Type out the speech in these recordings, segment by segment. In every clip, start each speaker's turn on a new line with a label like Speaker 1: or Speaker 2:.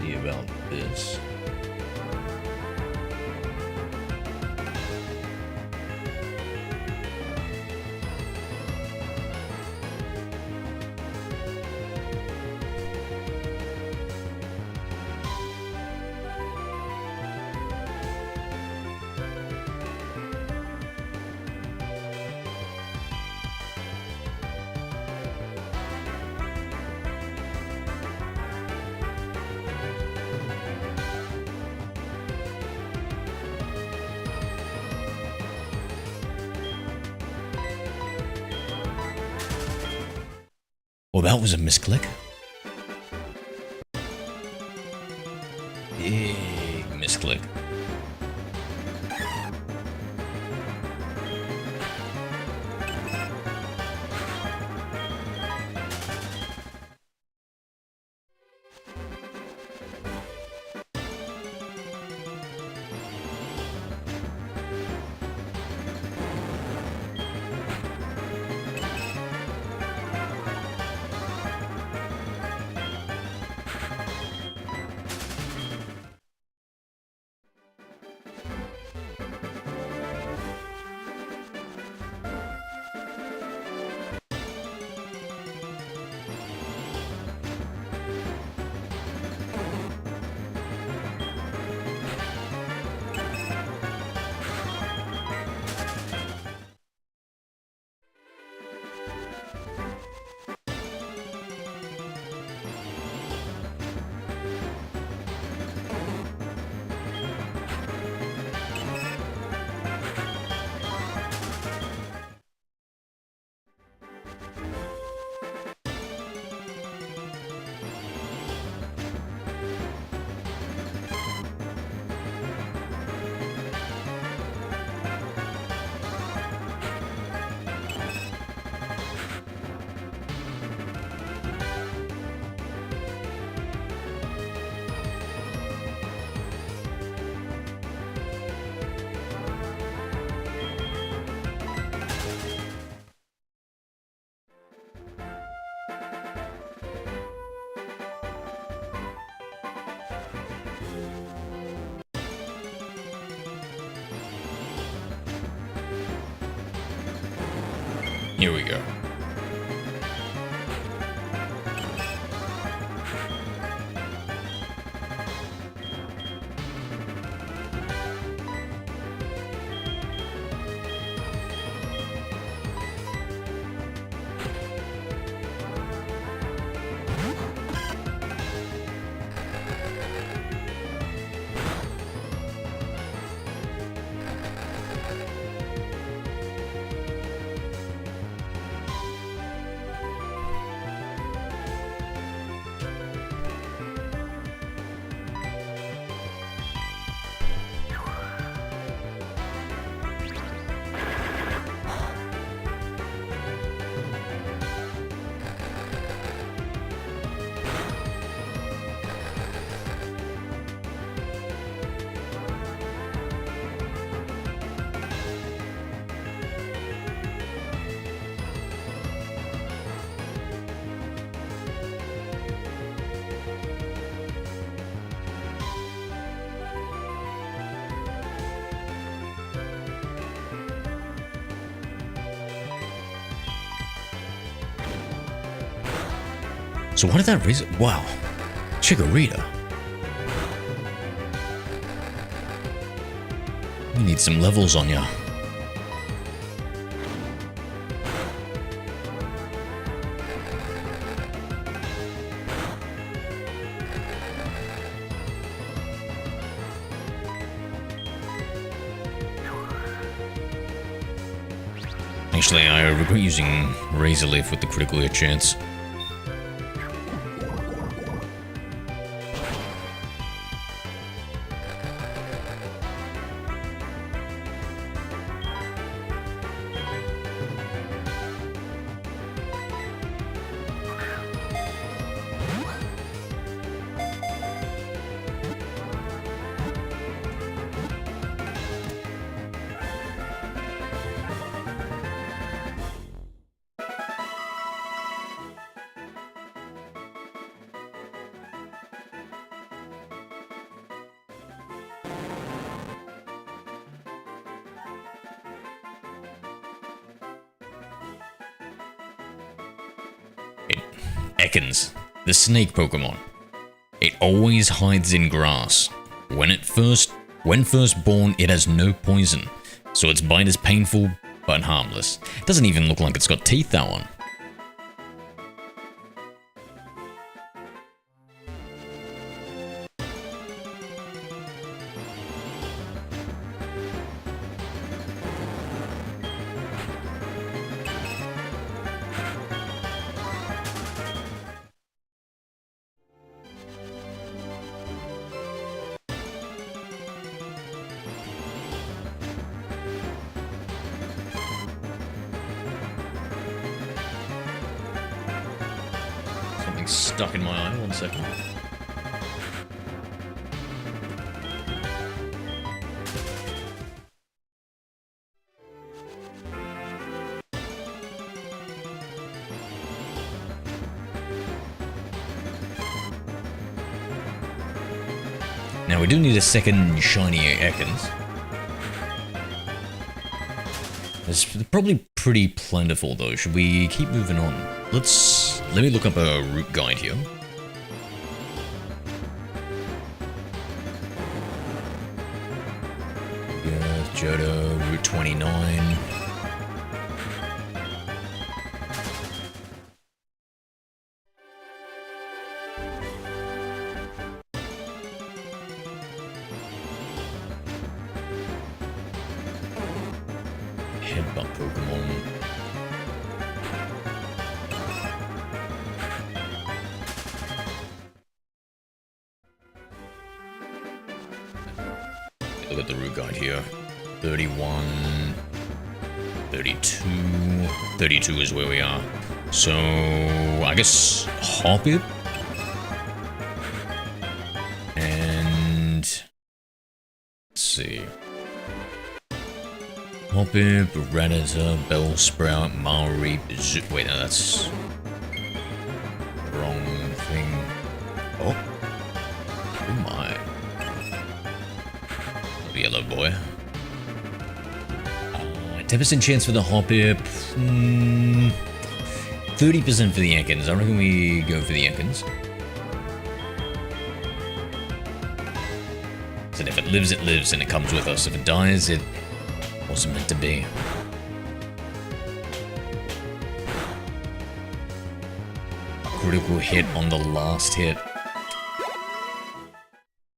Speaker 1: see about this. Well, that was a misclick. Big misclick. Here we go. So why did that raise it? Wow. Chikorita. You need some levels on ya. Actually, I regret using Razor Leaf with the critical hit chance. Ekans, the snake Pokemon. It always hides in grass. When first born, it has no poison, so its bite is painful but harmless. It doesn't even look like it's got teeth, that one. Stuck in my eye, 1 second. Now we do need a second shiny Ekans. It's probably pretty plentiful though. Should we keep moving on? Let me look up a route guide here. Yeah, Johto, Route 29. Headbutt Pokemon. Look at the route guide here. 31, 32, 32 is where we are. So, I guess Hoppip? And let's see. Hoppip, Rattata, Bellsprout, Mareep, wait, no, that's the wrong thing. Oh my. Yellow boy. 10% chance for the Hoppip. 30% for the Ekans. I reckon we go for the Ekans. So if it lives and it comes with us. If it dies, it wasn't meant to be. Critical hit on the last hit.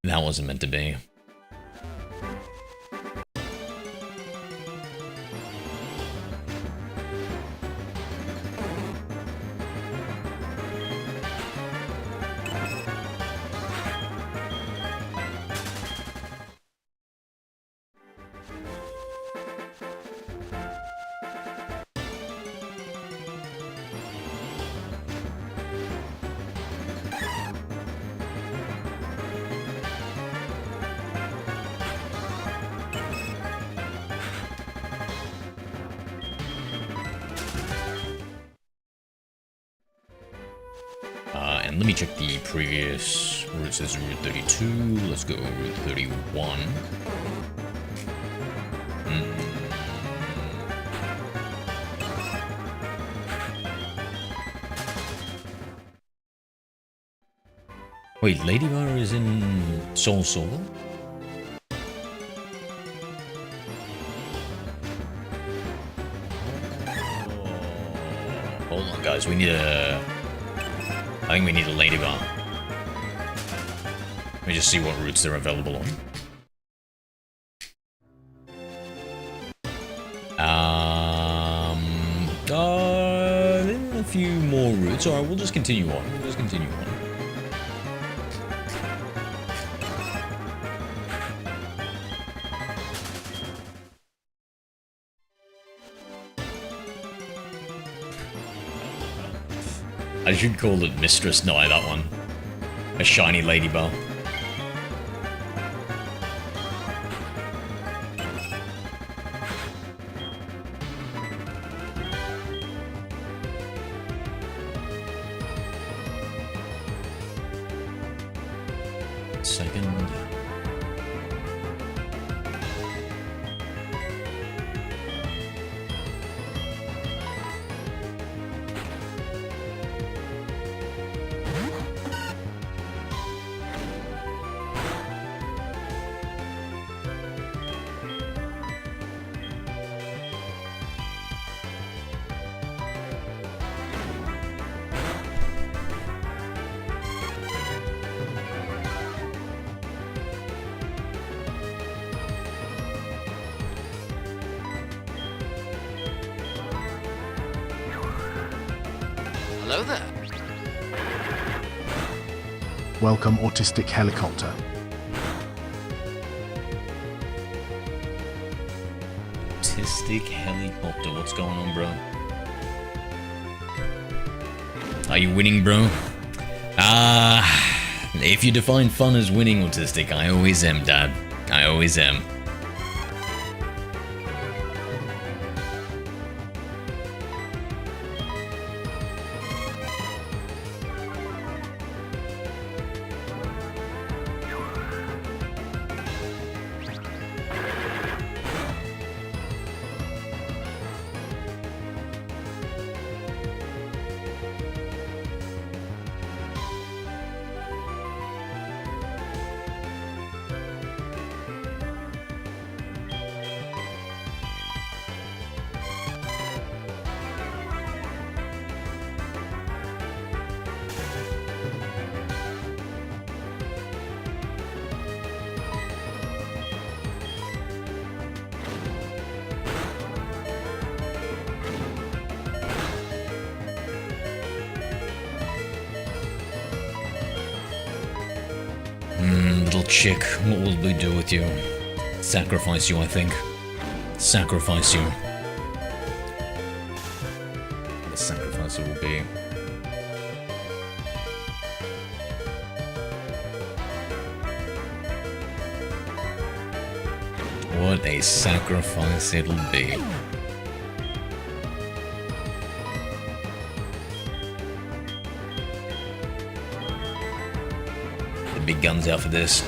Speaker 1: That wasn't meant to be. And let me check the previous route. It says Route 32. Let's go Route 31. Wait, Ladybar is in Soul Solo? Hold on, guys. We need a... I think we need a Ladybar. Let me just see what routes they're available on. A few more routes. Alright, we'll just continue on. I should call it Mistress Nye, that one. A shiny Ladybar. Second.
Speaker 2: Hello there.
Speaker 3: Welcome, Autistic Helicopter.
Speaker 1: Autistic Helicopter, what's going on, bro? Are you winning, bro? If you define fun as winning, Autistic, I always am, Dad. I always am. Little chick, what will we do with you? Sacrifice you, I think. Sacrifice you. What a sacrifice it will be. What a sacrifice it'll be. Big guns out for this.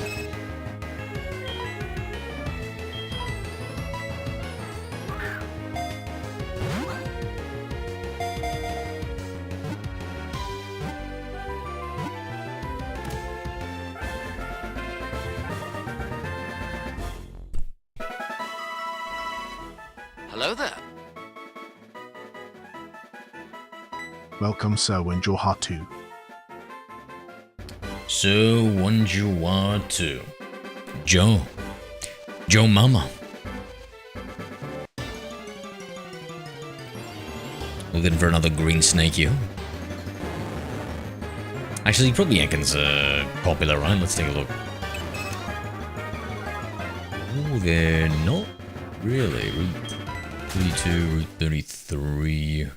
Speaker 2: Hello there.
Speaker 3: Welcome, Sir Wenjohatu.
Speaker 1: So, Wanjuatu. Joe Mama. Looking for another green snake here. Actually, probably Ekans popular, right? Let's take a look. Oh, they're not really. Route 32, Route 33.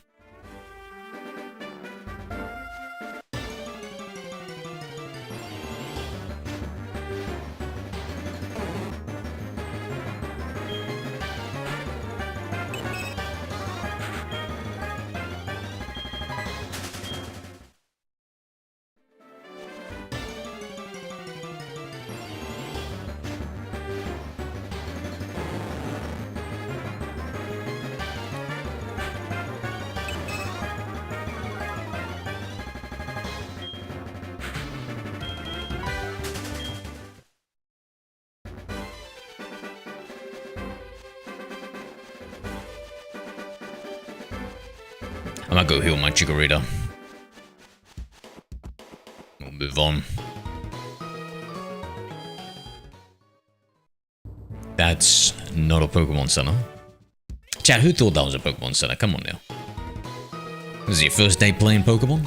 Speaker 1: I might go heal my Chikorita. We'll move on. That's not a Pokemon Center. Chat, who thought that was a Pokemon Center? Come on now. This is your first day playing Pokemon?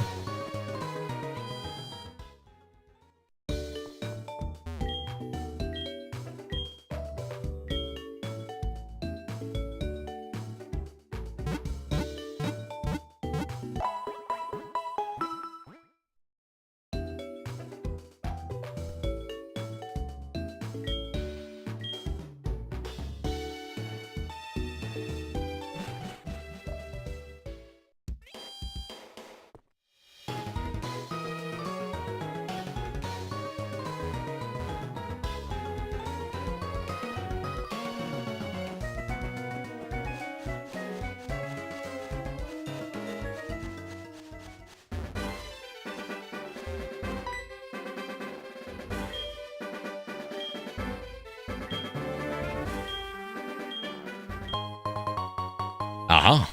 Speaker 1: Aha!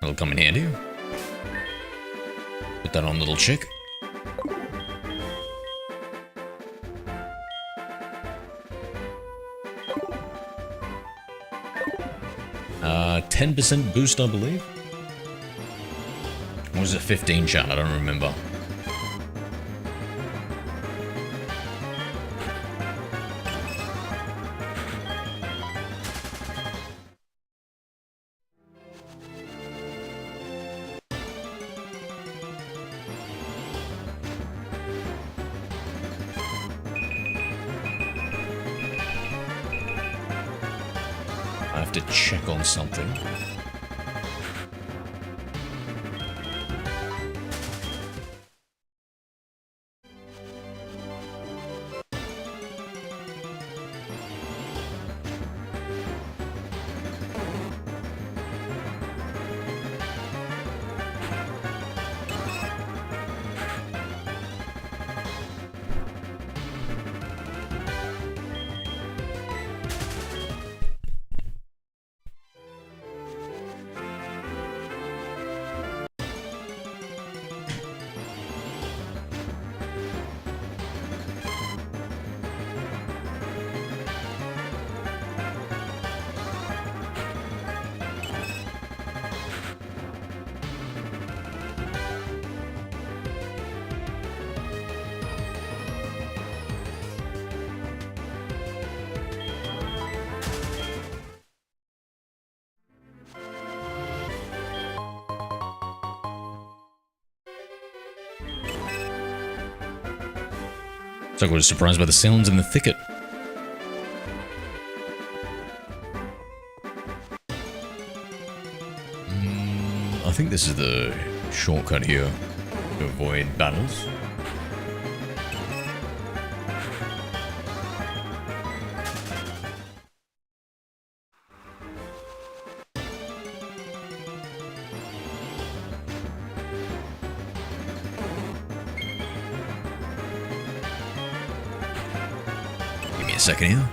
Speaker 1: That'll come in handy. Put that on, little chick. Uh, 10% boost, I believe. Or was it 15 chat? I don't remember. I have to check on something. So I was surprised by the sounds in the thicket. I think this is the shortcut here to avoid battles. Give me a second here.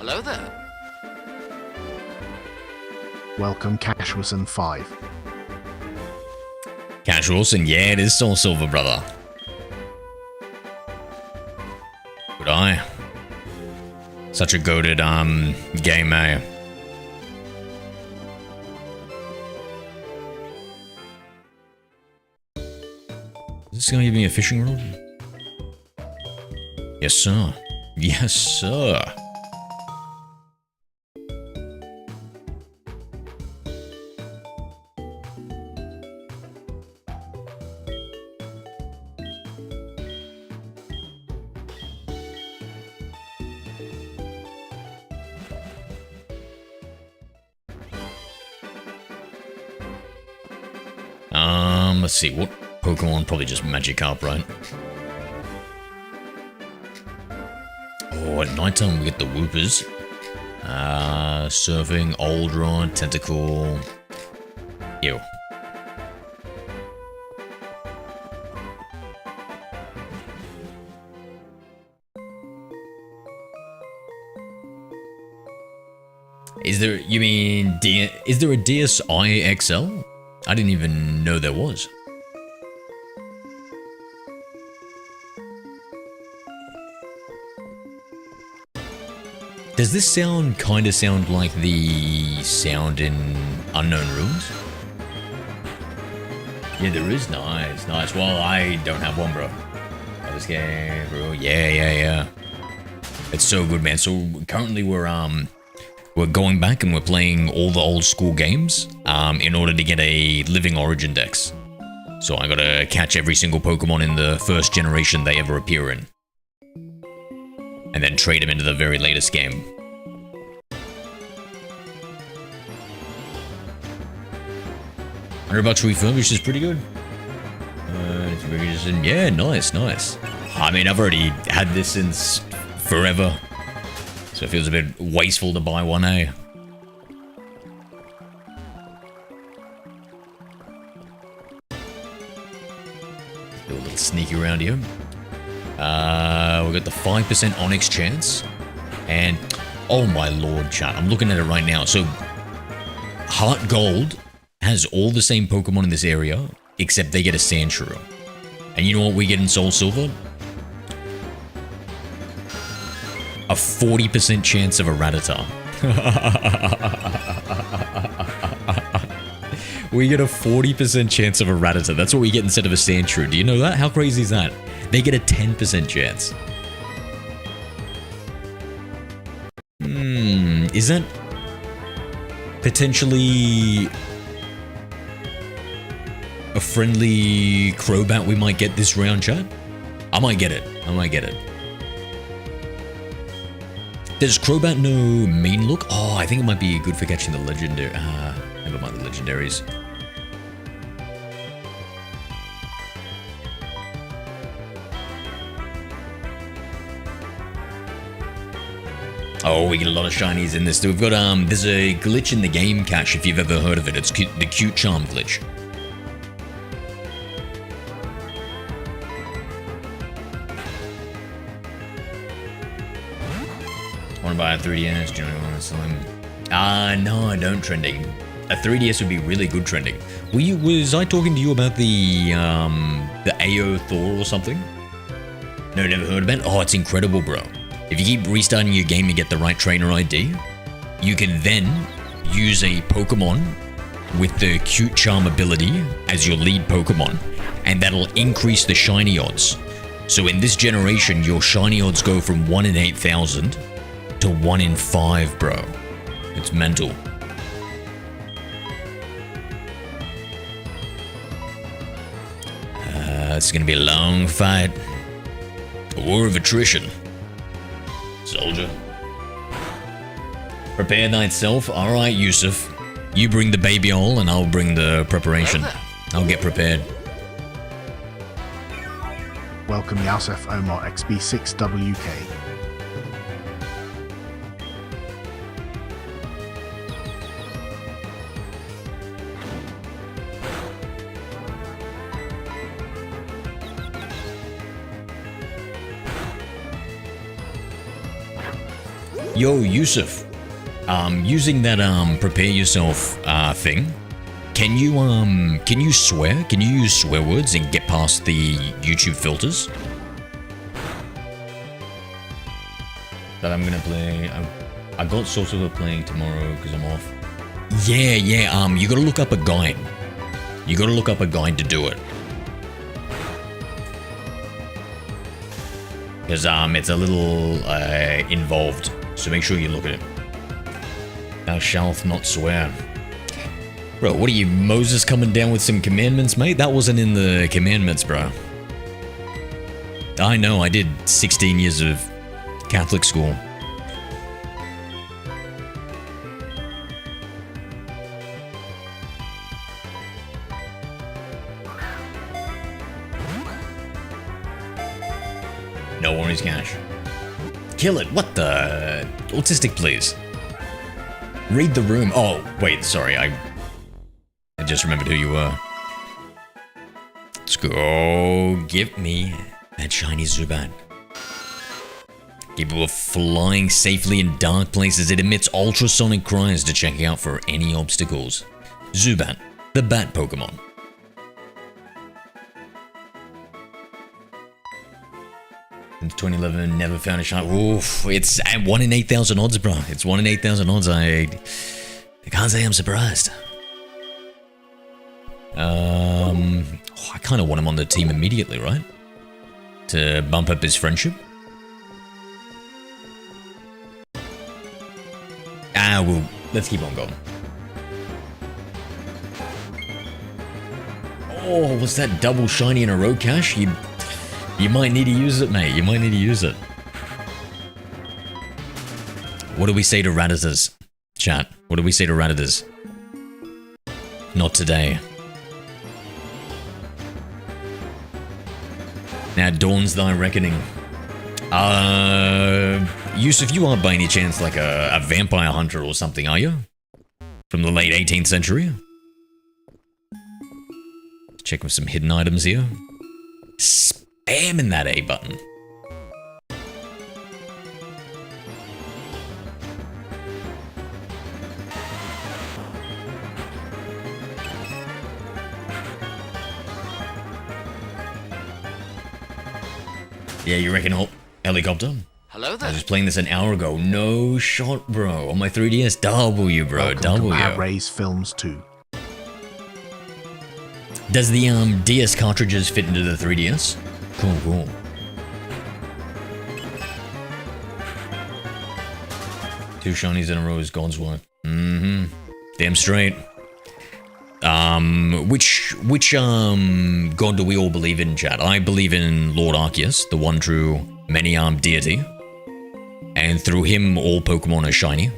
Speaker 2: Hello there.
Speaker 3: Welcome, Cashwison 5.
Speaker 1: Cash Wilson, yeah, it is Soul Silver, brother. Good eye. Such a goated game, eh? Is this gonna give me a fishing rod? Yes, sir. Yes, sir. Let's see, what Pokemon? Probably just Magikarp, right? Oh, at nighttime we get the Whoopers. Surfing, Old Rod, Tentacle. Ew. Is there, you mean, is there a DSi XL? I didn't even know there was. Does this sound kind of sound like the sound in Unknown Ruins? Yeah, there is. Nice, nice. Well, I don't have one, bro. Oh, this game, bro. Yeah. It's so good, man. So currently we're going back and we're playing all the old school games in order to get a living origin dex. So I gotta catch every single Pokemon in the first generation they ever appear in. And then trade them into the very latest game. $100 refurbished is pretty good. Yeah, nice. I mean, I've already had this since forever. So it feels a bit wasteful to buy one, eh? Do a little sneaky around here. We got the 5% Onyx chance. And, oh my lord, chat. I'm looking at it right now. So, HeartGold has all the same Pokemon in this area, except they get a Sandshrew. And you know what we get in Soul Silver? A 40% chance of a Rattata. We get a 40% chance of a Rattata. That's what we get instead of a Sandshrew. Do you know that? How crazy is that? They get a 10% chance. Is that potentially a friendly Crobat we might get this round, chat? I might get it. Does Crobat know mean look? Oh, I think it might be good for catching the legendary. Never mind the legendaries. Oh, we get a lot of shinies in this. We've got there's a glitch in the game cache if you've ever heard of it. It's the cute charm glitch. Want to buy a 3DS? Do you want to sell him? No, I don't. Trending. A 3DS would be really good trending. Was I talking to you about the AO Thor or something? No, never heard about it? Oh, it's incredible, bro. If you keep restarting your game and get the right trainer ID, you can then use a Pokemon with the cute charm ability as your lead Pokemon, and that'll increase the shiny odds. So in this generation, your shiny odds go from 1 in 8,000 to 1 in 5, bro. It's mental. It's gonna be a long fight. A war of attrition. Soldier. Prepare thyself. Alright, Yusuf. You bring the baby oil and I'll bring the preparation. I'll get prepared.
Speaker 3: Welcome Yusuf Omar XB6WK.
Speaker 1: Yo, Yusuf, using that prepare yourself thing, can you swear? Can you use swear words and get past the YouTube filters? That I'm gonna play. I got Soul Silver playing tomorrow because I'm off. Yeah. You gotta look up a guide. You gotta look up a guide to do it. Because it's a little involved. So make sure you look at it. Thou shalt not swear. Bro, what are you, Moses coming down with some commandments, mate? That wasn't in the commandments, bro. I know, I did 16 years of Catholic school. No worries, Cash. Kill it. What the? Autistic, please. Read the room. Oh, wait, sorry. I just remembered who you were. Let's go. Give me that shiny Zubat. Capable of flying safely in dark places, it emits ultrasonic cries to check out for any obstacles. Zubat, the bat Pokemon. In 2011, never found a shiny. Oof, it's at 1 in 8,000 odds, bro. It's 1 in 8,000 odds. I can't say I'm surprised. I kind of want him on the team immediately, right? To bump up his friendship. Well, let's keep on going. Oh, was that double shiny in a row, Cash? You might need to use it, mate. You might need to use it. What do we say to Rattatas? Chat, what do we say to Rattatas? Not today. Now dawns thy reckoning. Yusuf, you aren't by any chance like a vampire hunter or something, are you? From the late 18th century? Check with some hidden items here. Spamming that A button. Yeah, you reckon helicopter?
Speaker 2: Hello there.
Speaker 1: I was just playing this an hour ago. No shot, bro. On my 3DS. W, bro.
Speaker 3: Welcome
Speaker 1: W.
Speaker 3: to Ray's Films 2.
Speaker 1: Does the DS cartridges fit into the 3DS? Cool, cool. Two shinies in a row is God's work. Mm-hmm. Damn straight. Which god do we all believe in, chat? I believe in Lord Arceus, the one true many-armed deity. And through him, all Pokemon are shiny.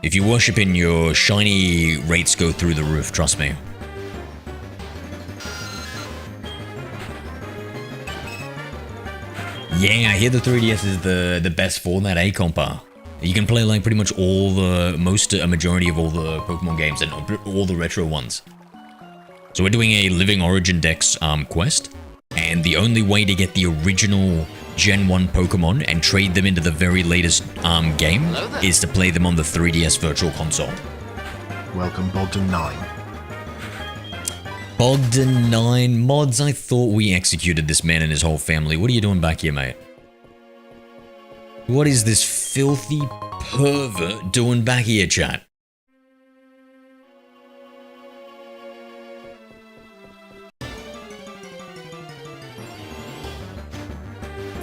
Speaker 1: If you worship him, your shiny rates go through the roof, trust me. Yeah, I hear the 3DS is the best format, eh, compa? You can play like pretty much a majority of all the Pokemon games and all the retro ones. So we're doing a Living Origin Dex quest, and the only way to get the original Gen 1 Pokemon and trade them into the very latest game is to play them on the 3DS Virtual Console.
Speaker 3: Welcome, Bogdan9.
Speaker 1: Bogdan9 mods, I thought we executed this man and his whole family. What are you doing back here, mate? What is this filthy pervert doing back here, chat?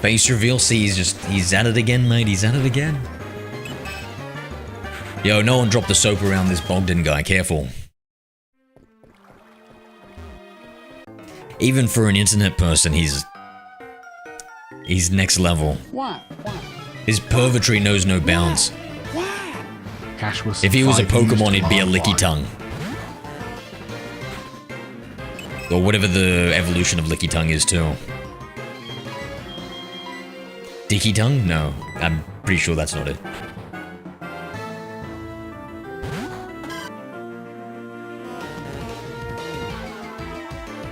Speaker 1: Face reveal, see, he's at it again, mate. He's at it again. Yo, no one drop the soap around this Bogdan guy. Careful. Even for an internet person, he's next level.
Speaker 4: What?
Speaker 1: His pervertry knows no bounds.
Speaker 3: Cash was
Speaker 1: If he was a Pokemon, he'd be a licky tongue. Or whatever the evolution of licky tongue is too. Dicky tongue? No, I'm pretty sure that's not it.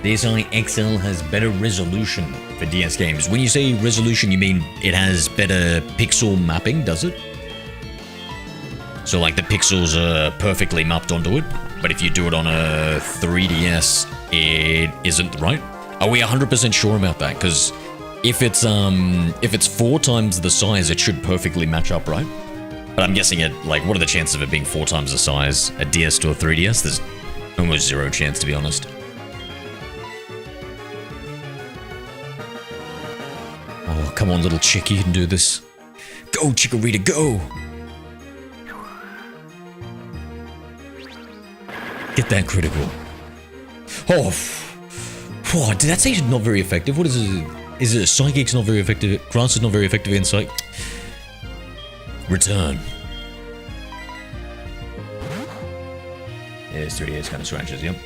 Speaker 1: DSi XL has better resolution for DS games. When you say resolution, you mean it has better pixel mapping, does it? So like the pixels are perfectly mapped onto it, but if you do it on a 3DS, it isn't, right? Are we 100% sure about that? Because if it's 4 times the size, it should perfectly match up, right? But I'm guessing it, like, what are the chances of it being 4 times the size? A DS to a 3DS? There's almost 0 chance, to be honest. Oh, come on, little chick, you can do this. Go, Chikorita, go! Get that critical. Oh, did that say it's not very effective? What is it? Is it Psychic's not very effective? Grass is not very effective in Psych. Return. Yeah, it's 3DS kind of scratches, yep.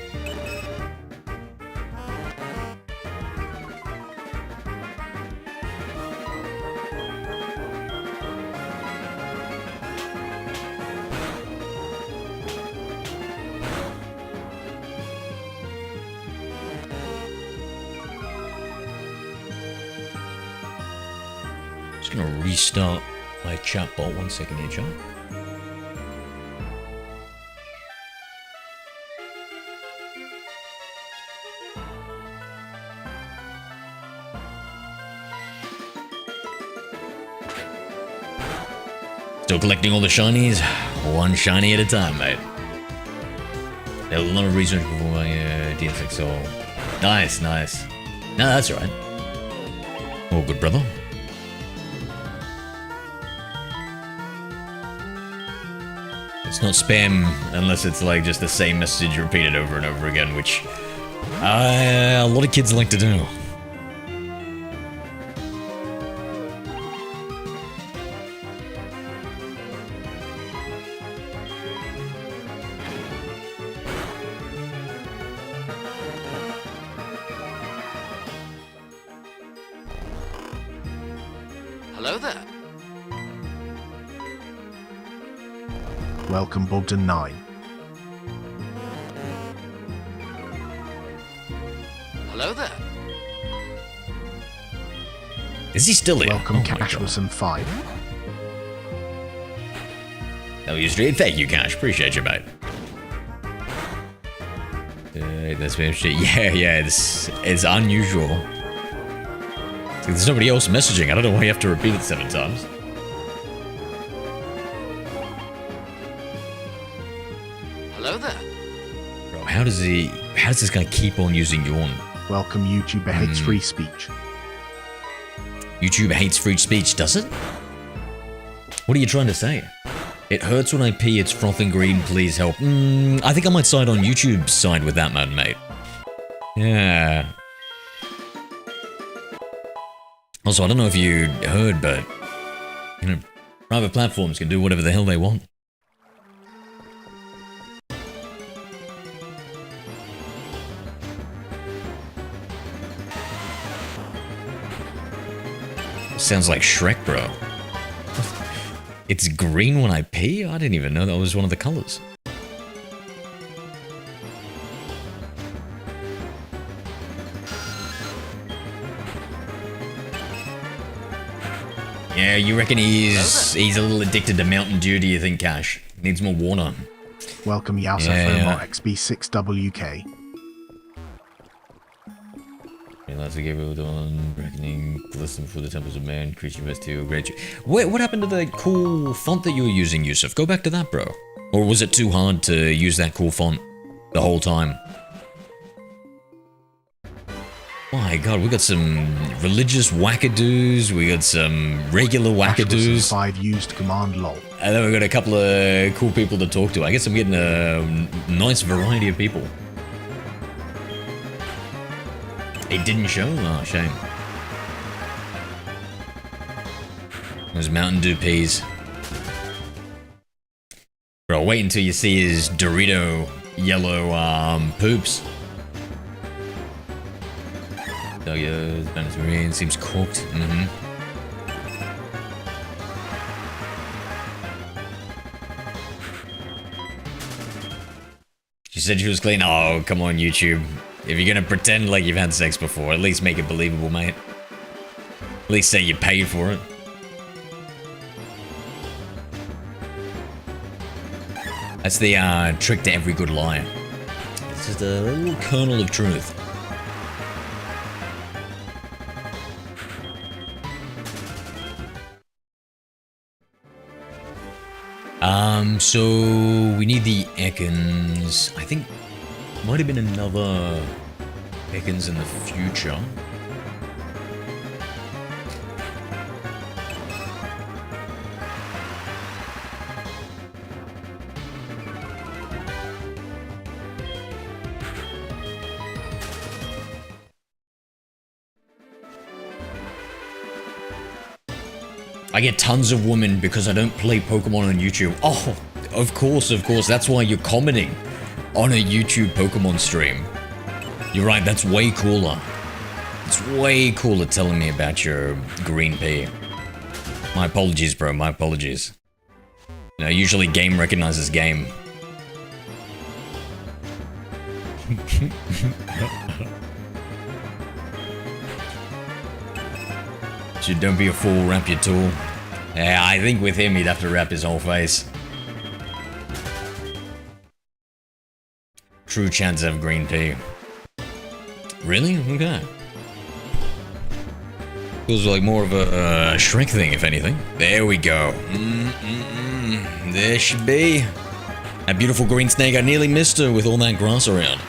Speaker 1: gonna restart my chat bot. 1 second here, chat. Still collecting all the shinies, one shiny at a time, mate. A lot of research before my DFX all. Nice, nice. No, that's right. All good, brother. It's not spam unless it's like just the same message repeated over and over again, which a lot of kids like to do.
Speaker 2: Hello there.
Speaker 3: Welcome Bogdan 9.
Speaker 2: Hello there.
Speaker 1: Is he still here?
Speaker 3: Welcome
Speaker 1: Oh my
Speaker 3: Cash
Speaker 1: God.
Speaker 3: with some 5.
Speaker 1: Oh, you straight. Thank you, Cash. Appreciate you, mate. That's been shit. Yeah, it's unusual. There's nobody else messaging. I don't know why you have to repeat it 7 times.
Speaker 2: Hello there.
Speaker 1: Bro, how does this guy keep on using yawn?
Speaker 3: Welcome YouTuber hates free speech.
Speaker 1: YouTube hates free speech, does it? What are you trying to say? It hurts when I pee, it's frothing green, please help. I think I might side on YouTube's side with that man, mate. Yeah. Also, I don't know if you heard, but, you know, private platforms can do whatever the hell they want. Sounds like Shrek, bro. It's green when I pee? I didn't even know that was one of the colors. Yeah, you reckon he's a little addicted to Mountain Dew, do you think, Cash? Needs more water.
Speaker 3: Welcome Yasa
Speaker 1: Yeah.
Speaker 3: XB6WK.
Speaker 1: Let's give it on reckoning. Listen for the temples of man. Creature best to great. Wait, what happened to the cool font that you were using, Yusuf? Go back to that, bro. Or was it too hard to use that cool font the whole time? My God, we got some religious wackadoos. We got some regular
Speaker 3: Cash with
Speaker 1: wackadoos.
Speaker 3: some 5 used command lol.
Speaker 1: And then we got a couple of cool people to talk to. I guess I'm getting a nice variety of people. It didn't show? Oh, shame. Those Mountain Dew peas. Bro, wait until you see his Dorito yellow poops. Oh yeah, Spanish Marine seems cooked. She said she was clean. Oh, come on, YouTube. If you're gonna pretend like you've had sex before, at least make it believable, mate. At least say you paid for it. That's the trick to every good lie. It's just a little kernel of truth. So we need the Ekans. I think might have been another Ekans in the future. I get tons of women because I don't play Pokemon on YouTube. Oh, of course. That's why you're commenting on a YouTube Pokemon stream. You're right, that's way cooler. It's way cooler telling me about your green pea. My apologies, bro, my apologies. You know, usually game recognizes game. Don't be a fool, wrap your tool. Yeah, I think with him he'd have to wrap his whole face. True chance of green tea. Really? Okay. Feels like more of a Shrek thing, if anything. There we go. There should be. That beautiful green snake, I nearly missed her with all that grass around.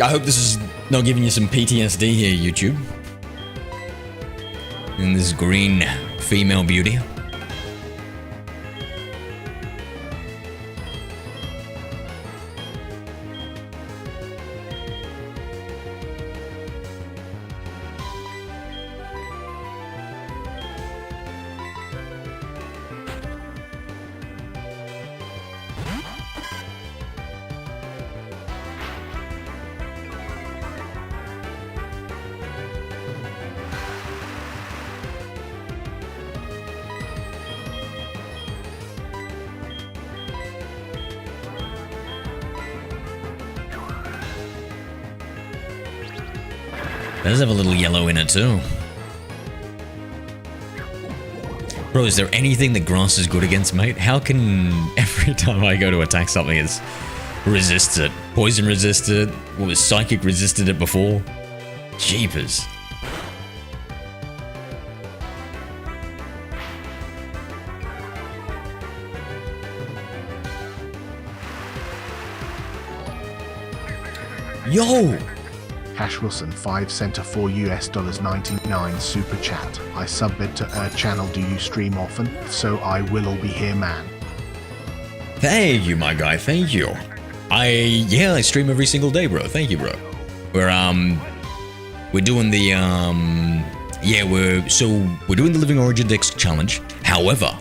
Speaker 1: I hope this is not giving you some PTSD here, YouTube. And this green female beauty. Does have a little yellow in it too. Bro, is there anything that grass is good against, mate? How can every time I go to attack something, it resists it? Poison resisted. What was psychic resisted it before? Jeepers. Yo!
Speaker 3: Cash Wilson 5 center for $99 super chat. I subbed to channel. Do you stream often? If so, I will be here, man.
Speaker 1: Thank you, my guy. Thank you. I stream every single day, bro. Thank you, bro. We're doing the we're doing the Living Origin Dex challenge. However,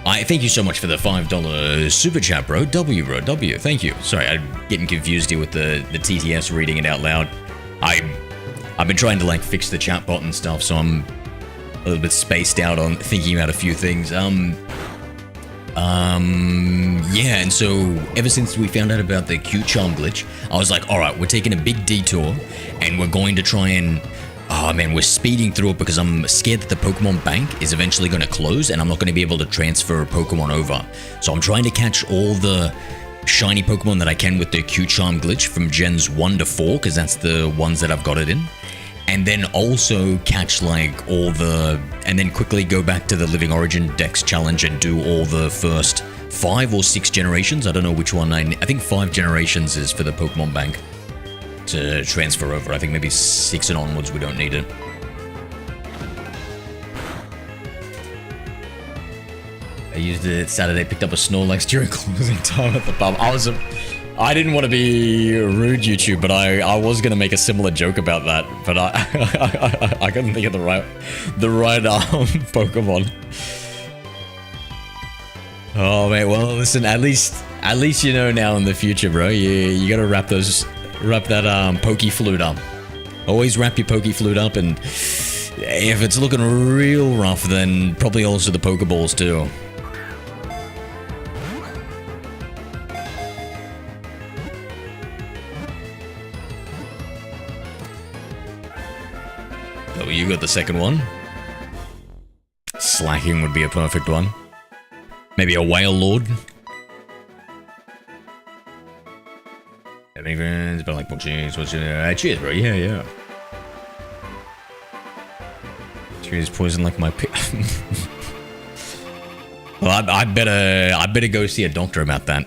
Speaker 1: I thank you so much for the $5 super chat, bro. Bro. W. Thank you. Sorry, I'm getting confused here with the TTS reading it out loud. I've been trying to like fix the chat bot and stuff, so I'm a little bit spaced out on thinking about a few things. Yeah, and so ever since we found out about the Q charm glitch, I was like, all right, we're taking a big detour, and we're going to try and, oh man, we're speeding through it because I'm scared that the Pokemon Bank is eventually going to close, and I'm not going to be able to transfer Pokemon over. So I'm trying to catch all the shiny Pokemon that I can with the Q charm glitch from gens 1 to 4, because that's the ones that I've got it in. And then also catch like all the, and then quickly go back to the Living Origin Dex challenge and do all the first 5 or 6 generations. I don't know which one. I think 5 generations is for the Pokemon Bank to transfer over. I think maybe 6 and onwards we don't need it. I used it Saturday, picked up a Snorlax during closing time at the pub. I didn't want to be rude, YouTube, but I was gonna make a similar joke about that, but I couldn't think of the right Pokemon. Oh man, well listen, at least you know now in the future, bro. You gotta wrap that Poke Flute up. Always wrap your Poke Flute up, and if it's looking real rough, then probably also the Pokeballs too. Oh, you got the second one? Slacking would be a perfect one. Maybe a Whale Lord? Any friends? But like, cheers, cheers, bro. Yeah. Cheers, poison like my pig. Well, I better go see a doctor about that.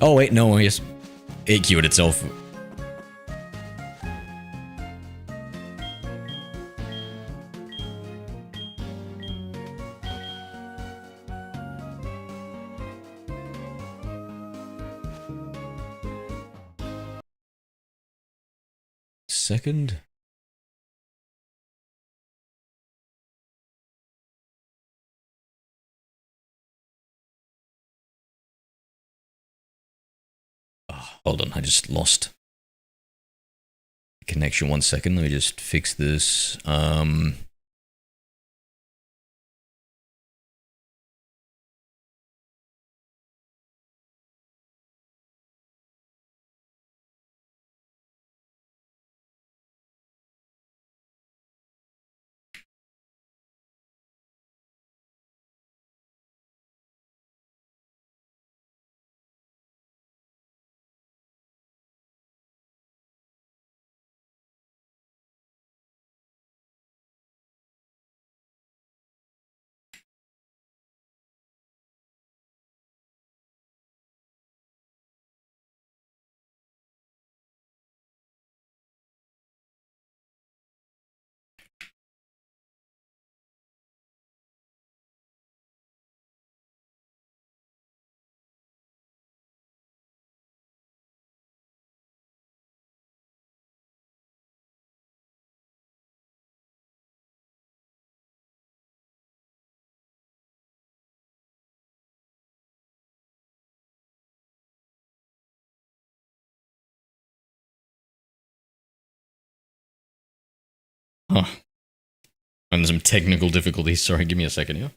Speaker 1: Oh wait, no, yes, it cured itself. Second. Oh, hold on, I just lost connection. 1 second. Let me just fix this. Oh. And some technical difficulties. Sorry, give me a second here.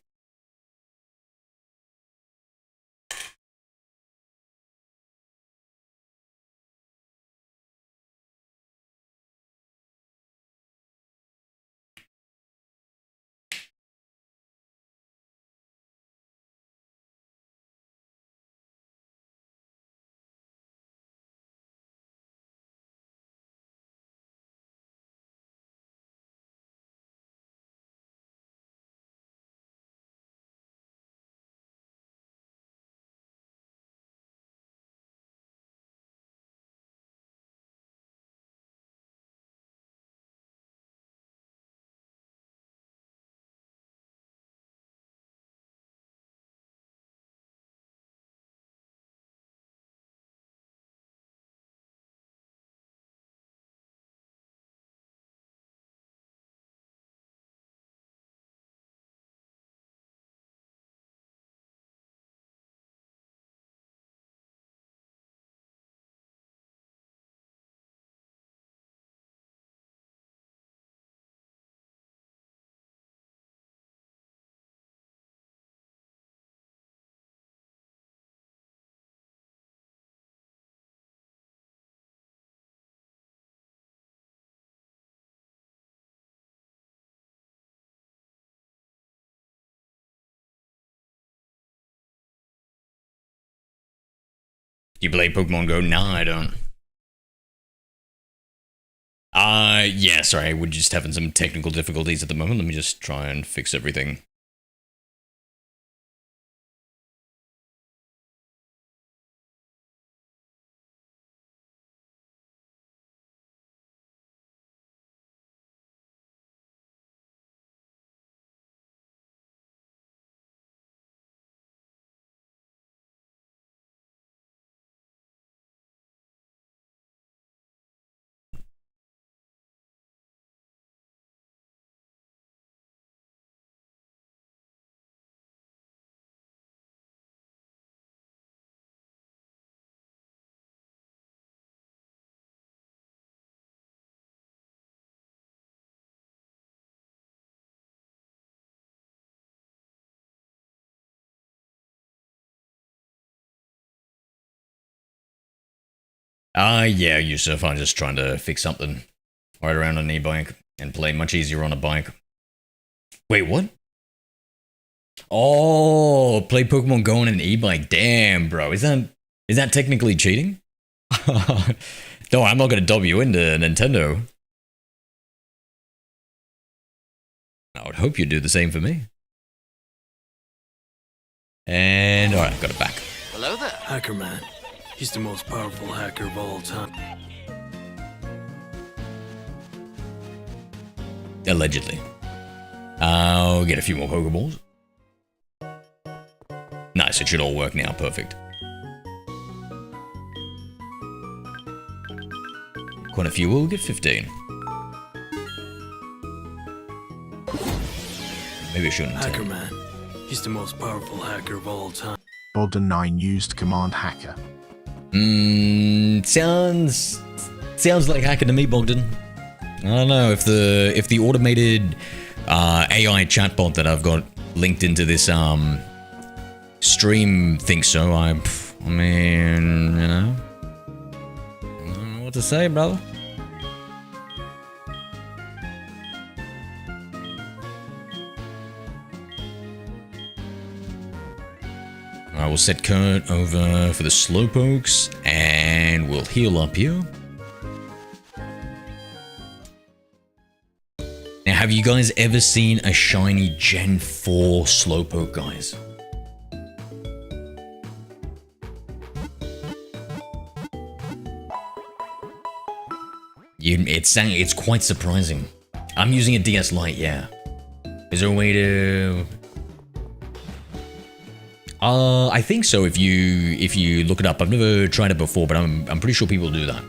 Speaker 1: You play Pokemon Go? Nah, I don't. Yeah, sorry, we're just having some technical difficulties at the moment. Let me just try and fix everything. Yeah, Yusuf, I'm just trying to fix something. Ride around on an e-bike and play much easier on a bike. Wait, what? Oh, play Pokemon Go on an e-bike. Damn, bro. Is that technically cheating? No, I'm not gonna dob you into Nintendo. I would hope you do the same for me. And alright, got it back.
Speaker 2: Hello there.
Speaker 4: Hacker Man. He's the most powerful hacker of all time.
Speaker 1: Allegedly. I'll get a few more Pokeballs. Nice, it should all work now. Perfect. Quite a few. We'll get 15. Maybe I shouldn't.
Speaker 4: Hacker Man. He's the most powerful hacker of all time.
Speaker 3: Bogdan 9 used command hacker.
Speaker 1: Sounds like hacker to me, Bogdan. I don't know if the automated AI chatbot that I've got linked into this stream thinks so. I mean, you know, I don't know what to say, brother. I will set Kurt over for the Slowpokes, and we'll heal up here. Now, have you guys ever seen a shiny Gen 4 Slowpoke, guys? It's quite surprising. I'm using a DS Lite, yeah. Is there a way to... I think so. If you look it up, I've never tried it before, but I'm pretty sure people do that.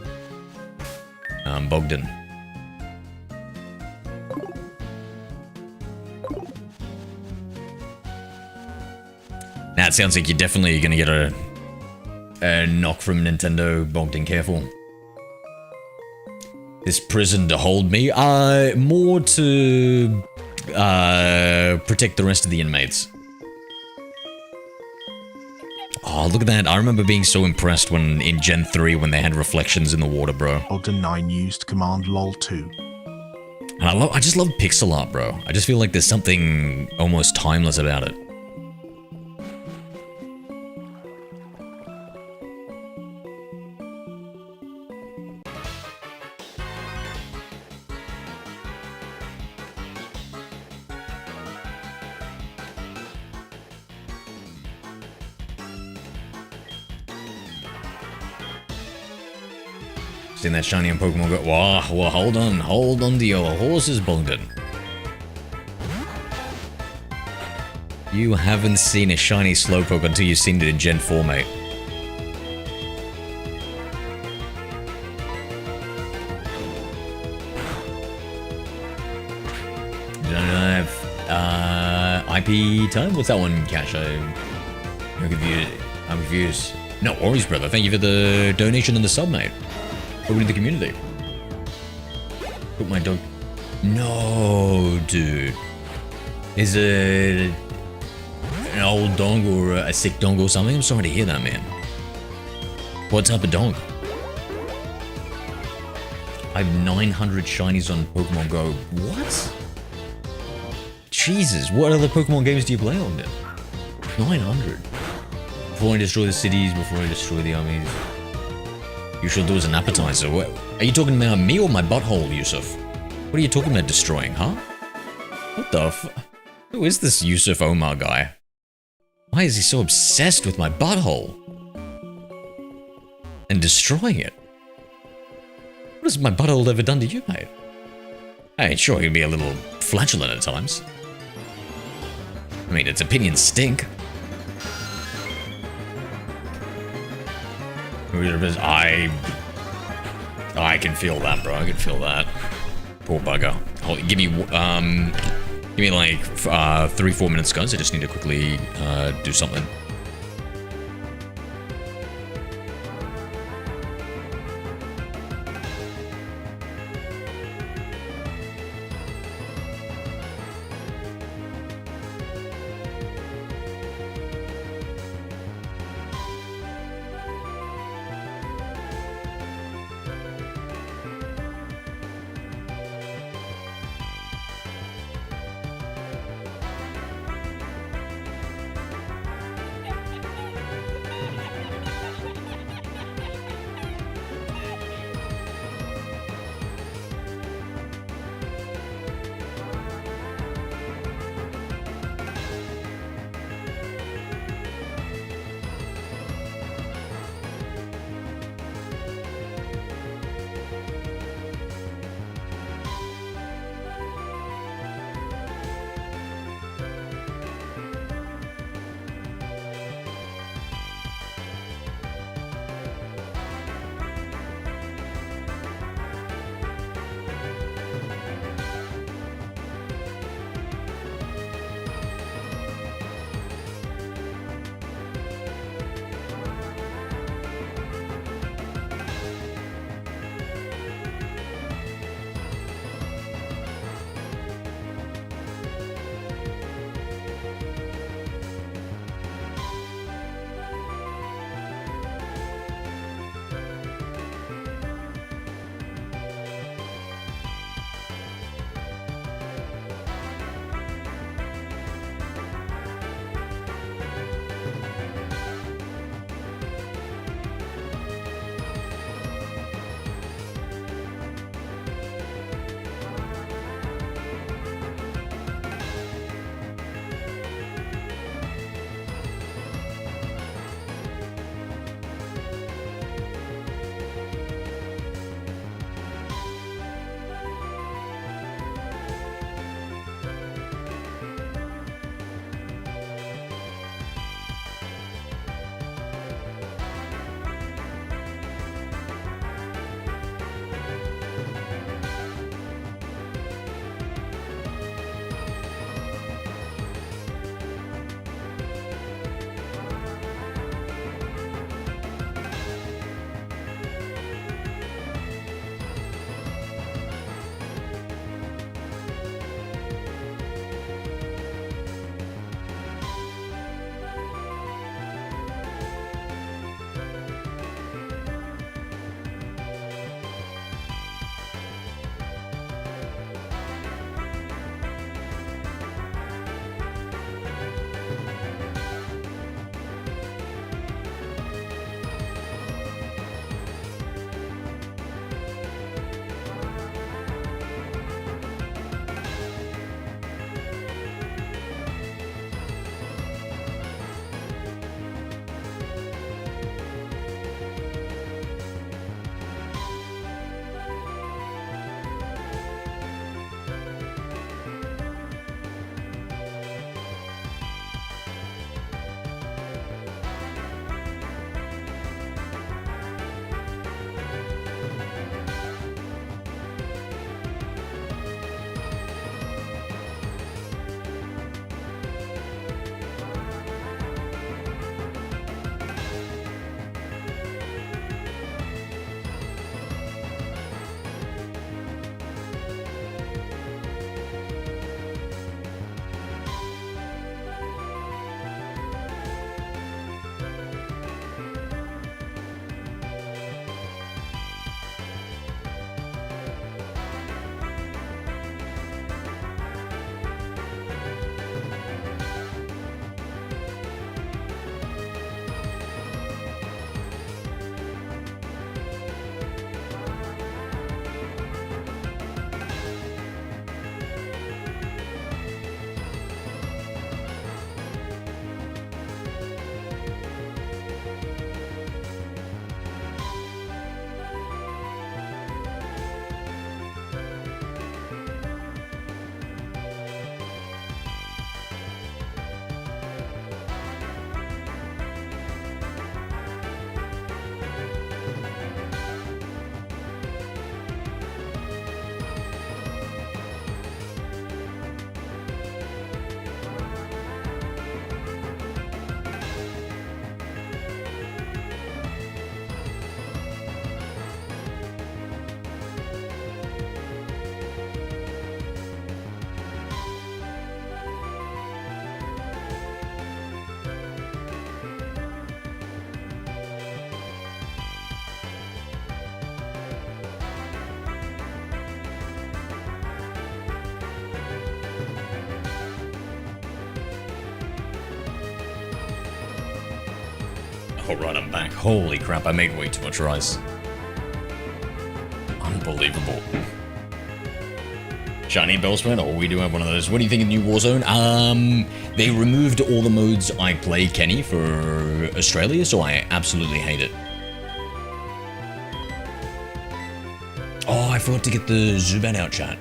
Speaker 1: Bogdan. Now it sounds like you're definitely gonna get a knock from Nintendo, Bogdan. Careful. this prison to hold me? More to protect the rest of the inmates. Oh, look at that. I remember being so impressed when in Gen 3 when they had reflections in the water, bro.
Speaker 3: Golden 9 used command lol 2.
Speaker 1: And I just love pixel art, bro. I just feel like there's something almost timeless about it. Seen that shiny on Pokemon Go. Whoa, hold on to your horses, Bogdan. You haven't seen a shiny Slowpoke until you've seen it in Gen 4, mate. Don't have IP time? What's that one, Cash? I'm confused. No worries, brother. Thank you for the donation and the sub, mate. Opening the community. Put my dog. No, dude. Is it an old dog or a sick dog or something? I'm sorry to hear that, man. What type of dog? I have 900 shinies on Pokemon Go. What? Jesus, what other Pokemon games do you play on then? 900. Before I destroy the cities, before I destroy the armies. You should do as an appetizer. What, are you talking about me or my butthole, Yusuf? What are you talking about destroying, huh? What the f... Who is this Yusuf Omar guy? Why is he so obsessed with my butthole? And destroying it? What has my butthole ever done to you, mate? Hey, sure, he can be a little flatulent at times. I mean, its opinions stink. I can feel that, bro. I can feel that. Poor bugger. Give me like 3-4 minutes, guys. I just need to quickly do something. Alright, I'm back. Holy crap, I made way too much rice. Unbelievable. Shiny Bellsprout, oh, we do have one of those. What do you think of the new Warzone? They removed all the modes I play, Kenny, for Australia, so I absolutely hate it. Oh, I forgot to get the Zubat out, chat.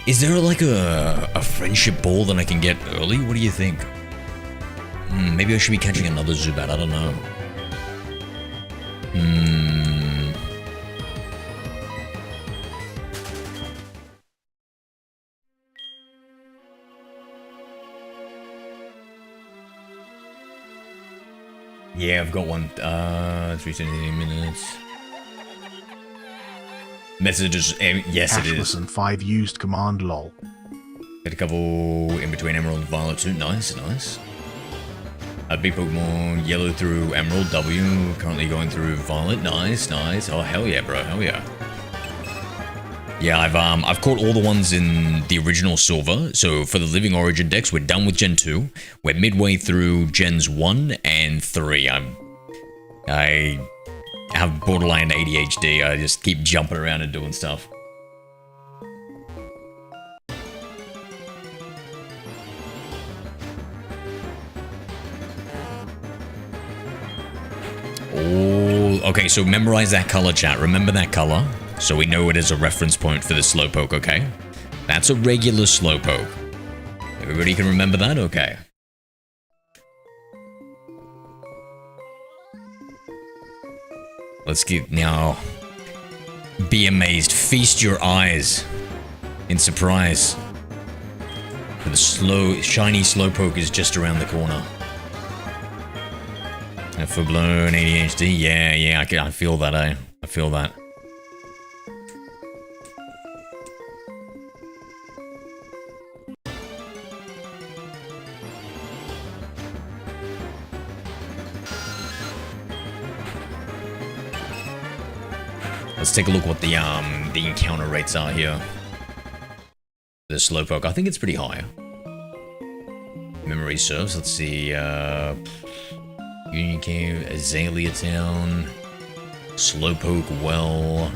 Speaker 1: Is there like a friendship ball that I can get early? What do you think? Maybe I should be catching another Zubat, I don't know. Yeah, I've got one. 3 minutes. Messages, yes, it is.
Speaker 3: Cashless and 5 used command lol.
Speaker 1: Get a couple in between Emerald and Violet too. Nice, nice. A big Pokemon Yellow through Emerald W. Currently going through Violet. Nice, nice. Oh hell yeah, bro. Hell yeah. Yeah, I've caught all the ones in the original Silver. So for the Living Origin decks, we're done with Gen 2. We're midway through Gens 1 and 3. I have borderline ADHD. I just keep jumping around and doing stuff. Oh, okay, so memorize that color, chat. Remember that color, so we know it is a reference point for the Slowpoke, okay? That's a regular Slowpoke. Everybody can remember that? Okay. Let's get now. Be amazed. Feast your eyes in surprise. For the shiny Slowpoke is just around the corner. And full blown ADHD. Yeah, I feel that, I feel that. Let's take a look what the encounter rates are here. The Slowpoke, I think it's pretty high. Memory serves, let's see, Union Cave, Azalea Town, Slowpoke Well.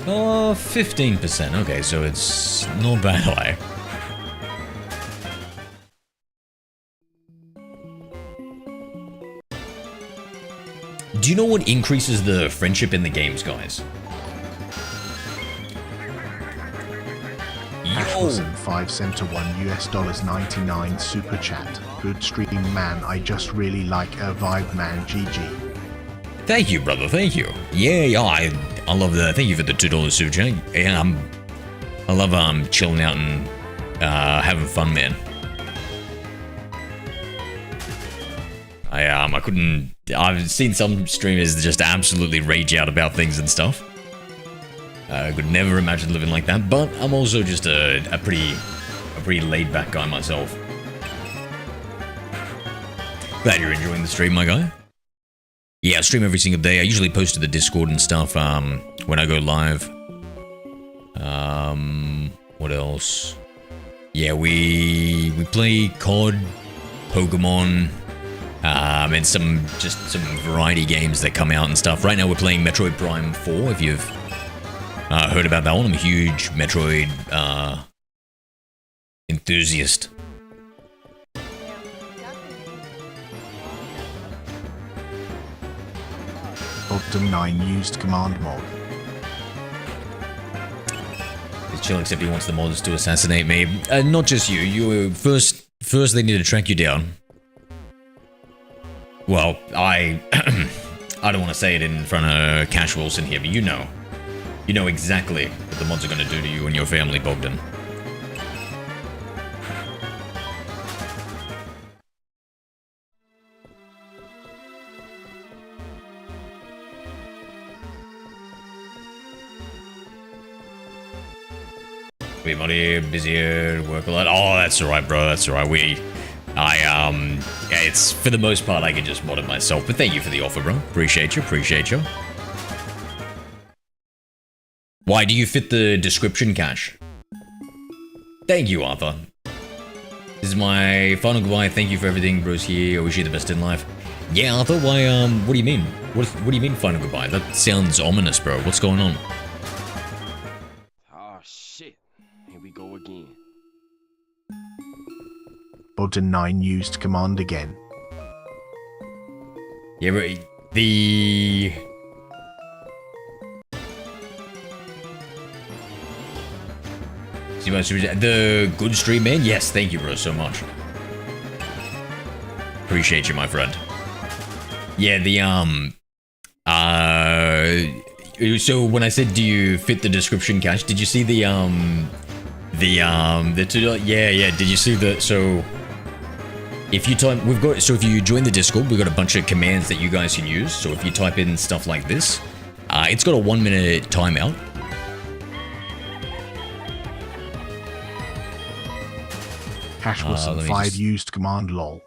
Speaker 1: Oh, 15%, okay, so it's not bad high. Do you know what increases the friendship in the games, guys?
Speaker 3: Ashwell 5 cent to $1 super chat. Good stream, man. I just really like a vibe, man. GG.
Speaker 1: Thank you, brother. Thank you. Yeah, I love that. Thank you for the $2 super chat. Yeah, I love chilling out and having fun, man. I couldn't. I've seen some streamers just absolutely rage out about things and stuff. I could never imagine living like that, but I'm also just a pretty laid-back guy myself. Glad you're enjoying the stream, my guy. Yeah, I stream every single day. I usually post to the Discord and stuff when I go live. What else? Yeah, we play COD, Pokemon. And some variety games that come out and stuff. Right now we're playing Metroid Prime 4, if you've heard about that one. I'm a huge Metroid enthusiast.
Speaker 3: Bottom 9 used command mod.
Speaker 1: He's chill, except he wants the mods to assassinate me. Not just you. You first they need to track you down. Well, I don't want to say it in front of casuals in here, but you know exactly what the mods are going to do to you and your family, Bogdan. Everybody busy, work a lot. Oh, that's alright, bro. That's alright. Yeah, it's, for the most part, I can just mod it myself, but thank you for the offer, bro. Appreciate you. Why do you fit the description, Cash? Thank you, Arthur. This is my final goodbye. Thank you for everything, bros. Here, I wish you the best in life. Yeah, Arthur. Why? What do you mean? What do you mean final goodbye? That sounds ominous, bro. What's going on?
Speaker 5: Oh shit! Here we go again.
Speaker 3: Button 9 used command again.
Speaker 1: Yeah, but the... The good stream, man? Yes, thank you, bro, so much. Appreciate you, my friend. Yeah, so when I said, do you fit the description, Cash, did you see the yeah, did you see the, so... If you type, if you join the Discord, we've got a bunch of commands that you guys can use. So if you type in stuff like this, it's got a 1-minute timeout.
Speaker 3: Cash Wilson 5 used command lol.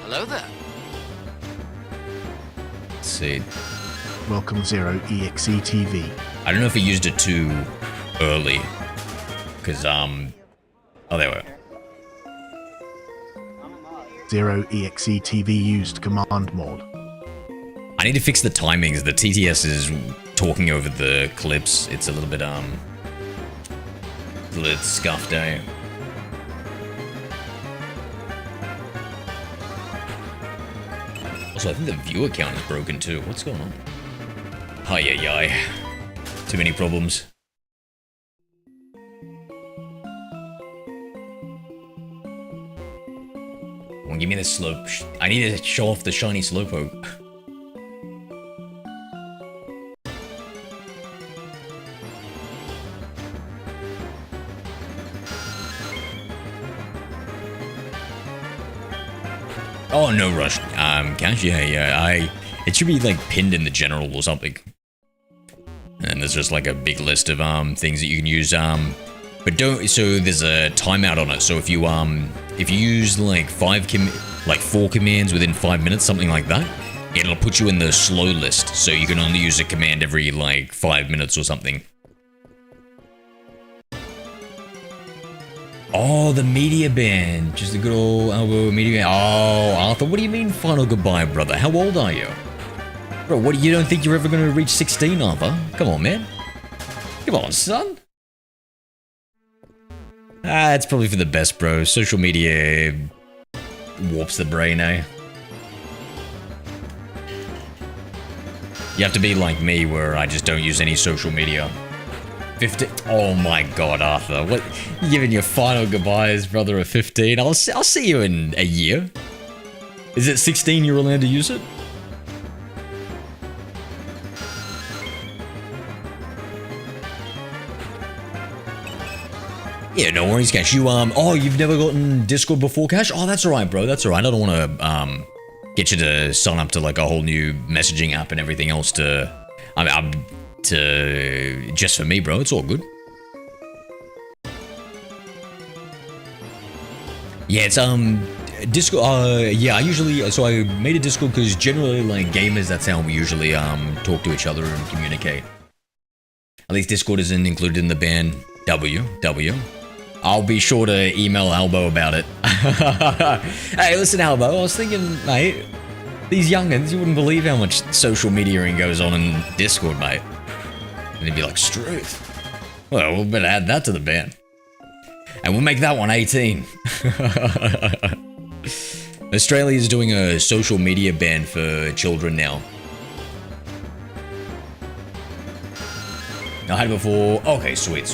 Speaker 2: Hello there.
Speaker 1: Let's see.
Speaker 3: Welcome 0 EXE TV.
Speaker 1: I don't know if he used it too early. Because, oh, there we go.
Speaker 3: 0 EXE TV used command mod.
Speaker 1: I need to fix the timings. The TTS is talking over the clips. It's a little bit, scuffed out. Also, I think the viewer count is broken too. What's going on? Hi. Too many problems. Give me the slope. I need to show off the shiny Slowpoke. Oh, no rush. Cash, yeah. It should be like pinned in the general or something. And there's just like a big list of things that you can use. But don't. So there's a timeout on it. So if you use like 4 commands within 5 minutes, something like that, it'll put you in the slow list. So you can only use a command every like 5 minutes or something. Oh, the media ban. Just a good old elbow media ban. Oh, Arthur, what do you mean final goodbye, brother? How old are you? Bro, what, you don't think you're ever going to reach 16, Arthur? Come on, man. Come on, son. It's probably for the best, bro. Social media warps the brain, eh? You have to be like me, where I just don't use any social media. 15. Oh my god, Arthur. What? You're giving your final goodbyes, brother, at 15? I'll see you in a year. Is it 16 you're allowed to use it? Yeah, no worries, Cash. You, oh, you've never gotten Discord before, Cash? Oh, that's alright, bro. That's alright. I don't want to, get you to sign up to, like, a whole new messaging app and everything else to, just for me, bro. It's all good. Yeah, it's, Discord, yeah, I usually, so I made a Discord because generally, like, gamers, that's how we usually, talk to each other and communicate. At least Discord isn't included in the ban. W. I'll be sure to email Albo about it. Hey, listen, Albo, I was thinking, mate, these youngins, you wouldn't believe how much social mediaing goes on in Discord, mate. And he'd be like, Struth. Well, we'll better add that to the ban. And we'll make that one 18. Australia is doing a social media ban for children now. I had it before. Okay, sweet.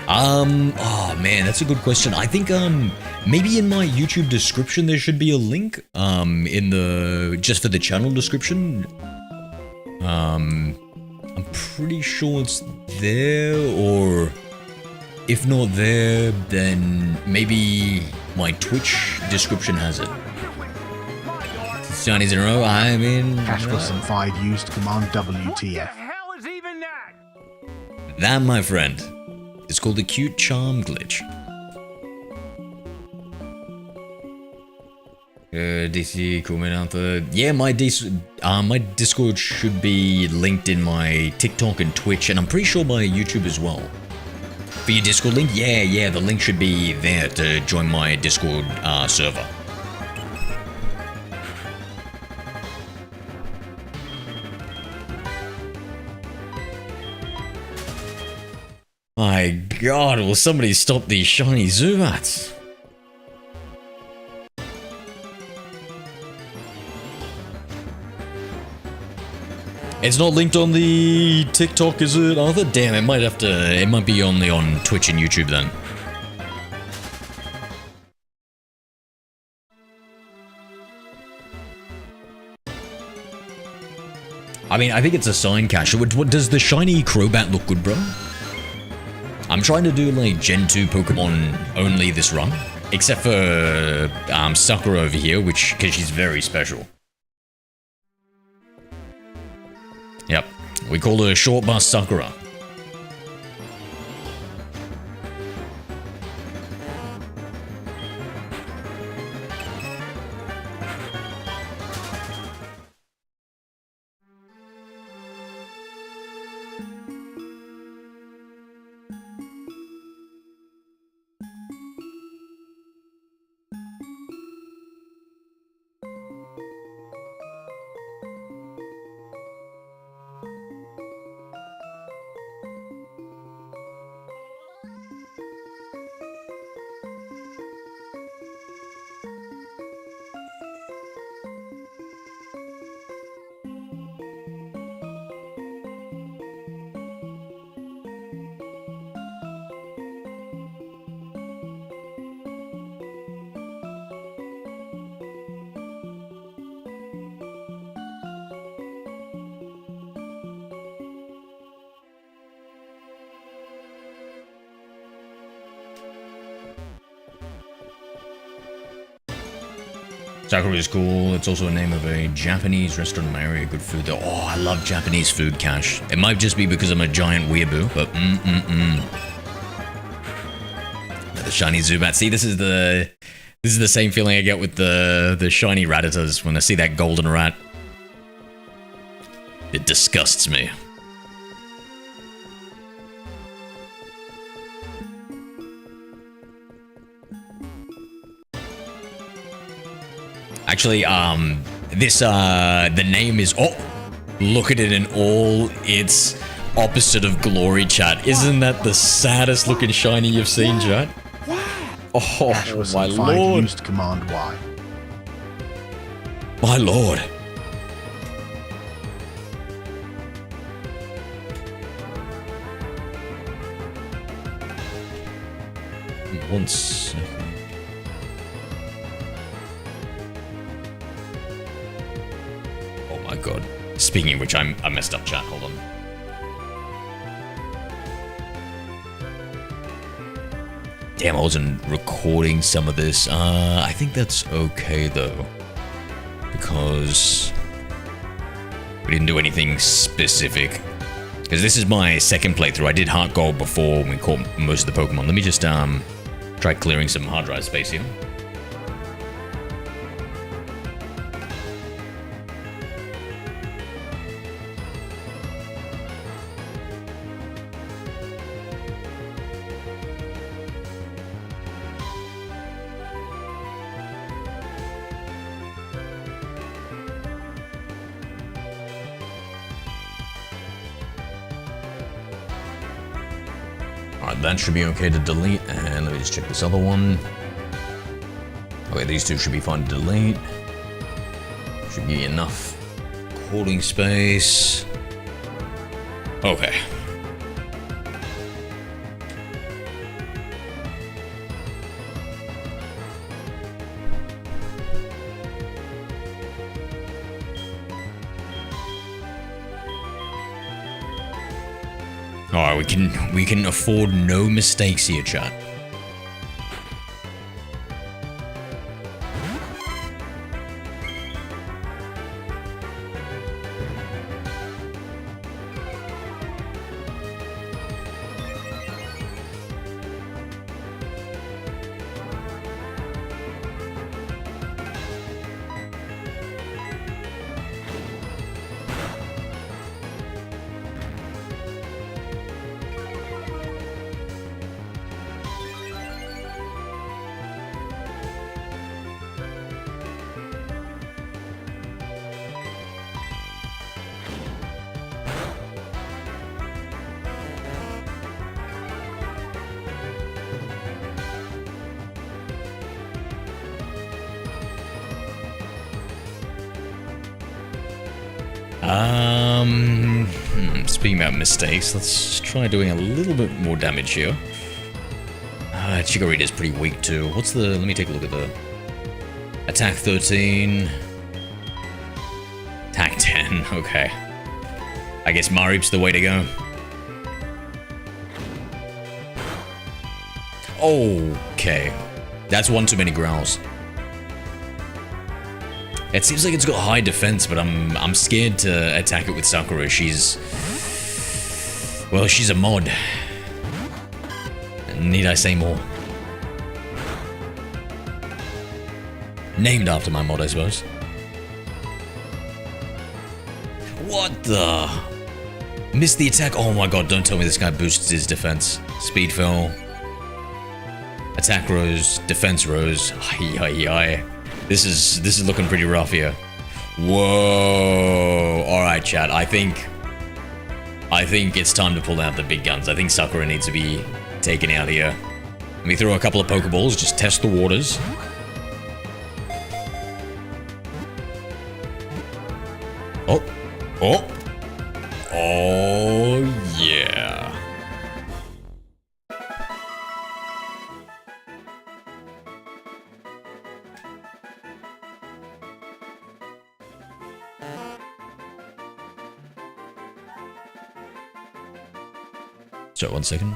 Speaker 1: Oh man, that's a good question. I think, maybe in my YouTube description there should be a link, in the, just for the channel description. I'm pretty sure it's there, or if not there, then maybe my Twitch description has it. Shinies in a row, I mean...
Speaker 3: Cash Wilson 5 used command WTF.
Speaker 1: That, my friend, is called a cute charm glitch. DC comment out there. Yeah, my Discord should be linked in my TikTok and Twitch, and I'm pretty sure my YouTube as well. For your Discord link? Yeah, the link should be there to join my Discord server. My god, will somebody stop these shiny Zubats? It's not linked on the TikTok, is it, Arthur? Damn, it might be only on Twitch and YouTube then. I mean, I think it's a sign cache. What does the shiny Crobat look good, bro? I'm trying to do like Gen 2 Pokemon only this run, except for Sakura over here, because she's very special. Yep, we call her Short Bus Sakura. Sakura is cool. It's also a name of a Japanese restaurant in my area. Good food though. Oh, I love Japanese food, Cash. It might just be because I'm a giant weeaboo, but The shiny Zubat. See, this is the same feeling I get with the shiny Rattatas when I see that golden rat. It disgusts me. Actually, the name is, oh, look at it in all its opposite of glory, chat. Isn't that the saddest looking shiny you've seen, chat? Oh, my lord.
Speaker 3: Used Command Y.
Speaker 1: My lord. One second. Oh god. Speaking of which, I messed up, chat. Hold on. Damn, I wasn't recording some of this. I think that's okay, though. Because we didn't do anything specific. Because this is my second playthrough. I did HeartGold before when we caught most of the Pokemon. Let me just try clearing some hard drive space here. Alright, that should be okay to delete, and let me just check this other one. Okay, these two should be fine to delete. Should be enough holding space. Okay. Alright, we can afford no mistakes here, chat. Speaking about mistakes, let's try doing a little bit more damage here. Chikorita's pretty weak too. What's the... let me take a look at the... Attack 13. Attack 10, okay. I guess Marip's the way to go. Okay. That's one too many growls. It seems like it's got high defense, but I'm scared to attack it with Sakura. She's... well, she's a mod. Need I say more? Named after my mod, I suppose. What the... missed the attack. Oh my god, don't tell me this guy boosts his defense. Speed fell. Attack rose. Defense rose. This is looking pretty rough here. Whoa. Alright, chat. I think it's time to pull out the big guns. I think Sakura needs to be taken out here. Let me throw a couple of Pokeballs, just test the waters. Oh. Oh. Oh, yeah. So, 1 second.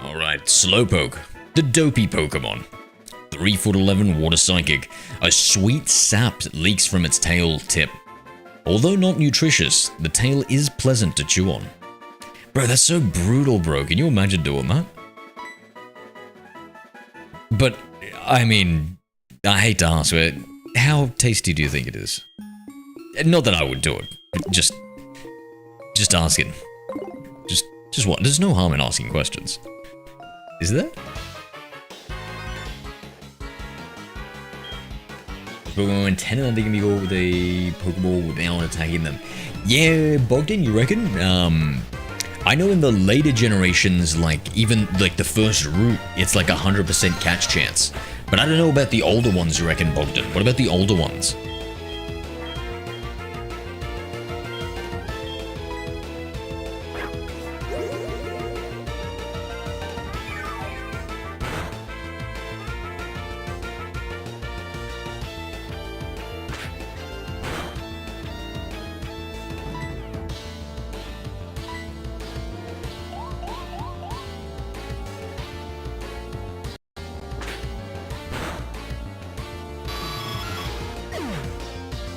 Speaker 1: Alright, Slowpoke, the dopey Pokemon. 3'11" water psychic. A sweet sap leaks from its tail tip. Although not nutritious, the tail is pleasant to chew on. Bro, that's so brutal, bro. Can you imagine doing that? But, I mean, I hate to ask, but how tasty do you think it is? Not that I would do it, but just asking. Just what? There's no harm in asking questions. Is there? Pokemon 10 and they can go with a Pokeball without attacking them. Yeah, Bogdan, you reckon? I know in the later generations, like, even, like, the first route, it's like 100% catch chance. But I don't know about the older ones, you reckon, Bogdan? What about the older ones?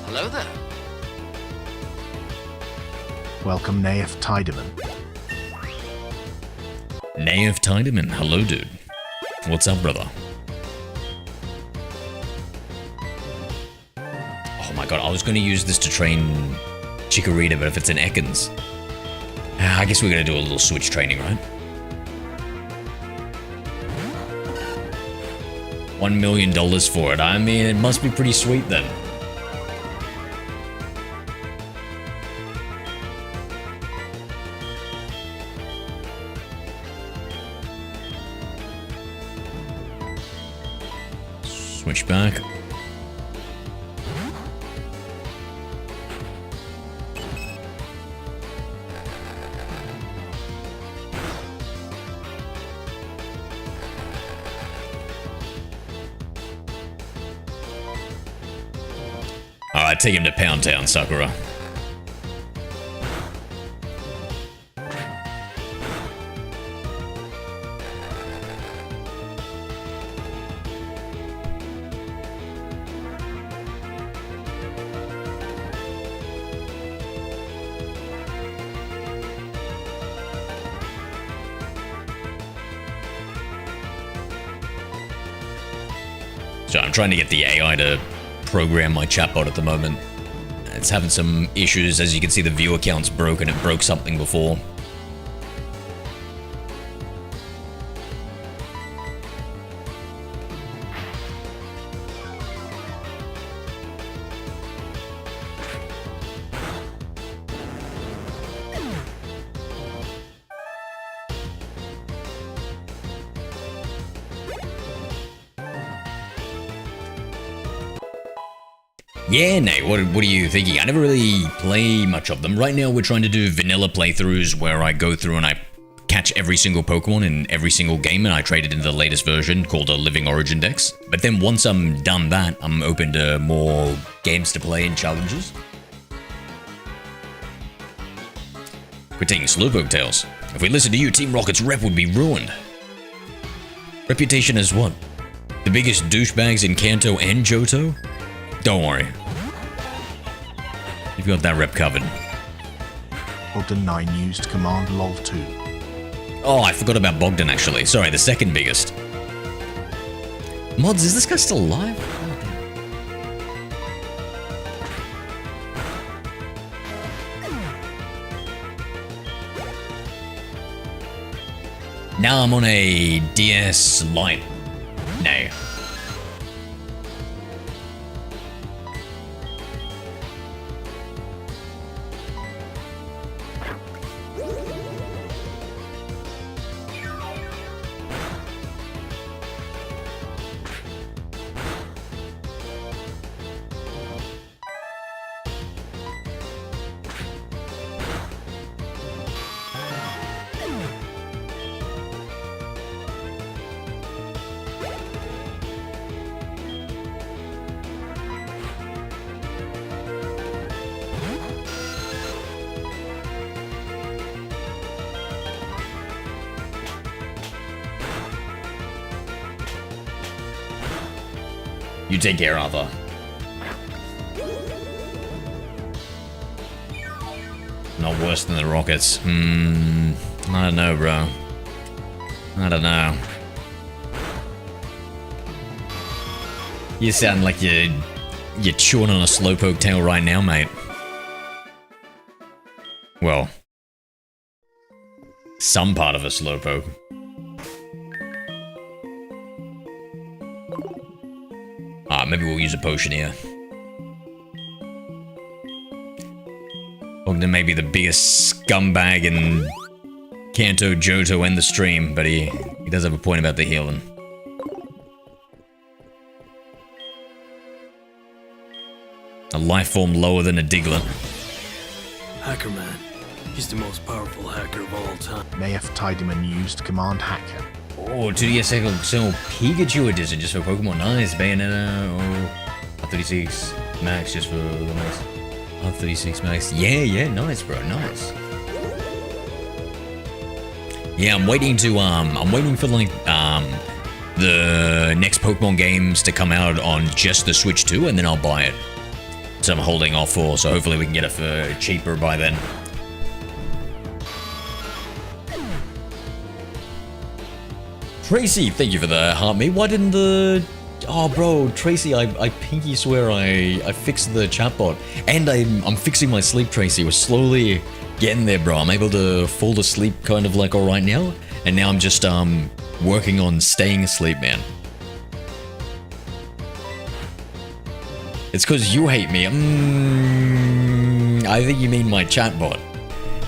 Speaker 2: Hello there.
Speaker 3: Welcome, Naif Tideman.
Speaker 1: Naif Tideman, hello dude. What's up, brother? Oh my god, I was gonna use this to train Chikorita, but if it's an Ekans, I guess we're gonna do a little switch training, right? $1 million for it. I mean, it must be pretty sweet then. Switch back. Alright, take him to Pound Town, Sakura. So I'm trying to get the AI to program my chatbot at the moment. It's having some issues. As you can see, the view account's broken. It broke something before. Yeah, Nate, what are you thinking? I never really play much of them. Right now, we're trying to do vanilla playthroughs where I go through and I catch every single Pokemon in every single game, and I trade it into the latest version called a Living Origin Dex. But then once I'm done that, I'm open to more games to play and challenges. Quit taking Slowpoke tails. If we listen to you, Team Rocket's rep would be ruined. Reputation as what? The biggest douchebags in Kanto and Johto? Don't worry. You've got that rep covered.
Speaker 3: Bogdan 9 used command lol 2.
Speaker 1: Oh, I forgot about Bogdan actually. Sorry, the second biggest. Mods, is this guy still alive? Oh, damn. Now I'm on a DS Lite. No. You take care, Arthur. Not worse than the Rockets. I don't know, bro. I don't know. You sound like you're chewing on a Slowpoke tail right now, mate. Well, some part of a Slowpoke. Maybe we'll use a potion here. Bogdan may be the biggest scumbag in Kanto, Johto, and the stream, but he does have a point about the healing. A life form lower than a Diglett.
Speaker 4: Hacker Man. He's the most powerful hacker of all time.
Speaker 3: Mayf Tidyman used command hacker.
Speaker 1: Oh, 2DS so Pikachu edition just for Pokemon. Nice. Bayonetta. Oh, R36 Max just for the nice. R36 Max. Yeah, nice, bro. Nice. Yeah, I'm waiting for like the next Pokemon games to come out on just the Switch 2, and then I'll buy it. So I'm holding off for, so hopefully we can get it for cheaper by then. Tracy, thank you for the heart me. Why didn't the... Oh, bro, Tracy, I pinky swear I fixed the chatbot. And I'm fixing my sleep, Tracy. We're slowly getting there, bro. I'm able to fall asleep kind of like all right now. And now I'm just working on staying asleep, man. It's because you hate me. I think you mean my chatbot.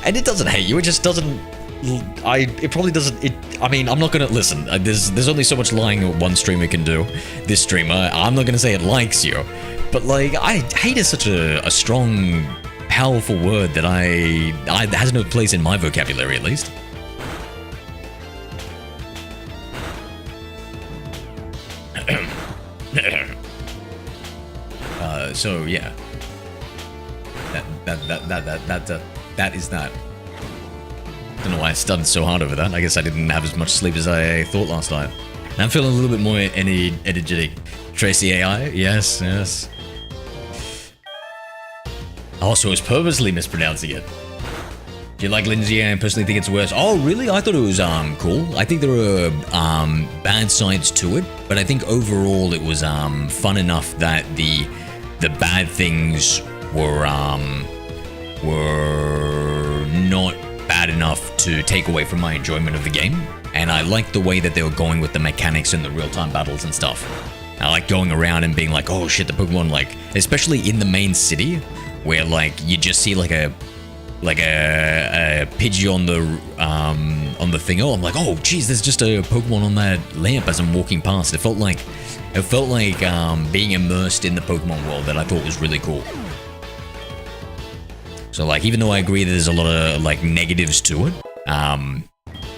Speaker 1: And it doesn't hate you, it just doesn't... It probably doesn't. I mean, I'm not gonna listen. There's only so much lying one streamer can do. This streamer, I'm not gonna say it likes you, but like, hate is such a strong, powerful word that it has no place in my vocabulary, at least. So yeah, that is that. Don't know why I stunned so hard over that. I guess I didn't have as much sleep as I thought last night. And I'm feeling a little bit more energetic. Tracy AI, yes. Also, I was purposely mispronouncing it. Do you like Lindsay? I personally think it's worse. Oh, really? I thought it was cool. I think there were bad sides to it, but I think overall it was fun enough that the bad things were not bad enough to take away from my enjoyment of the game. And I liked the way that they were going with the mechanics and the real-time battles and stuff. I like going around and being like, oh shit, the Pokemon, like, especially in the main city, where like you just see like a Pidgey on the thing. Oh, I'm like, oh geez, there's just a Pokemon on that lamp as I'm walking past. It felt like It felt like being immersed in the Pokemon world that I thought was really cool. So like, even though I agree that there's a lot of like negatives to it,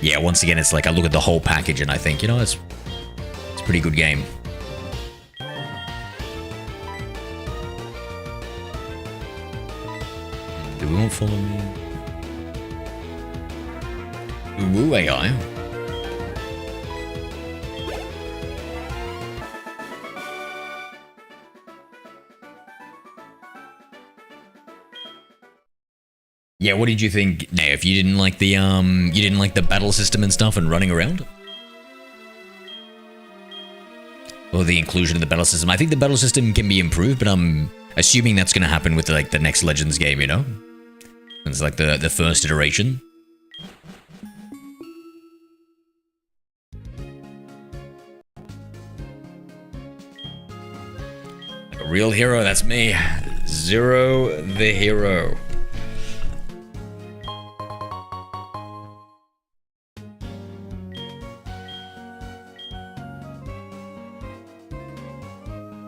Speaker 1: yeah, once again, it's like I look at the whole package and I think, you know, it's a pretty good game. Do we won't follow me? Woo AI. Yeah, what did you think, If you didn't like the battle system and stuff and running around? Or the inclusion of the battle system? I think the battle system can be improved, but I'm assuming that's going to happen with like the next Legends game, you know? It's like the first iteration. Like a real hero, that's me. Zero the hero.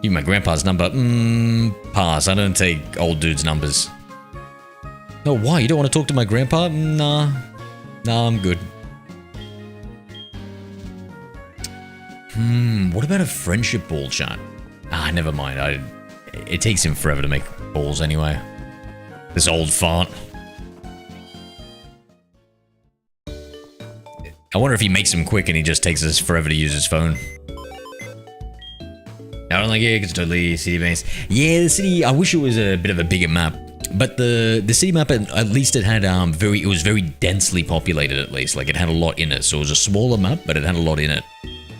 Speaker 1: You my grandpa's number? Pass. I don't take old dudes' numbers. No, why? You don't want to talk to my grandpa? Nah. Nah, I'm good. What about a friendship ball chat? Ah, never mind. It takes him forever to make balls anyway. This old fart. I wonder if he makes them quick and he just takes us forever to use his phone. I don't like it because it's totally city-based. Yeah, the city, I wish it was a bit of a bigger map. But the city map, at least it had it was very densely populated at least. Like it had a lot in it. So it was a smaller map, but it had a lot in it.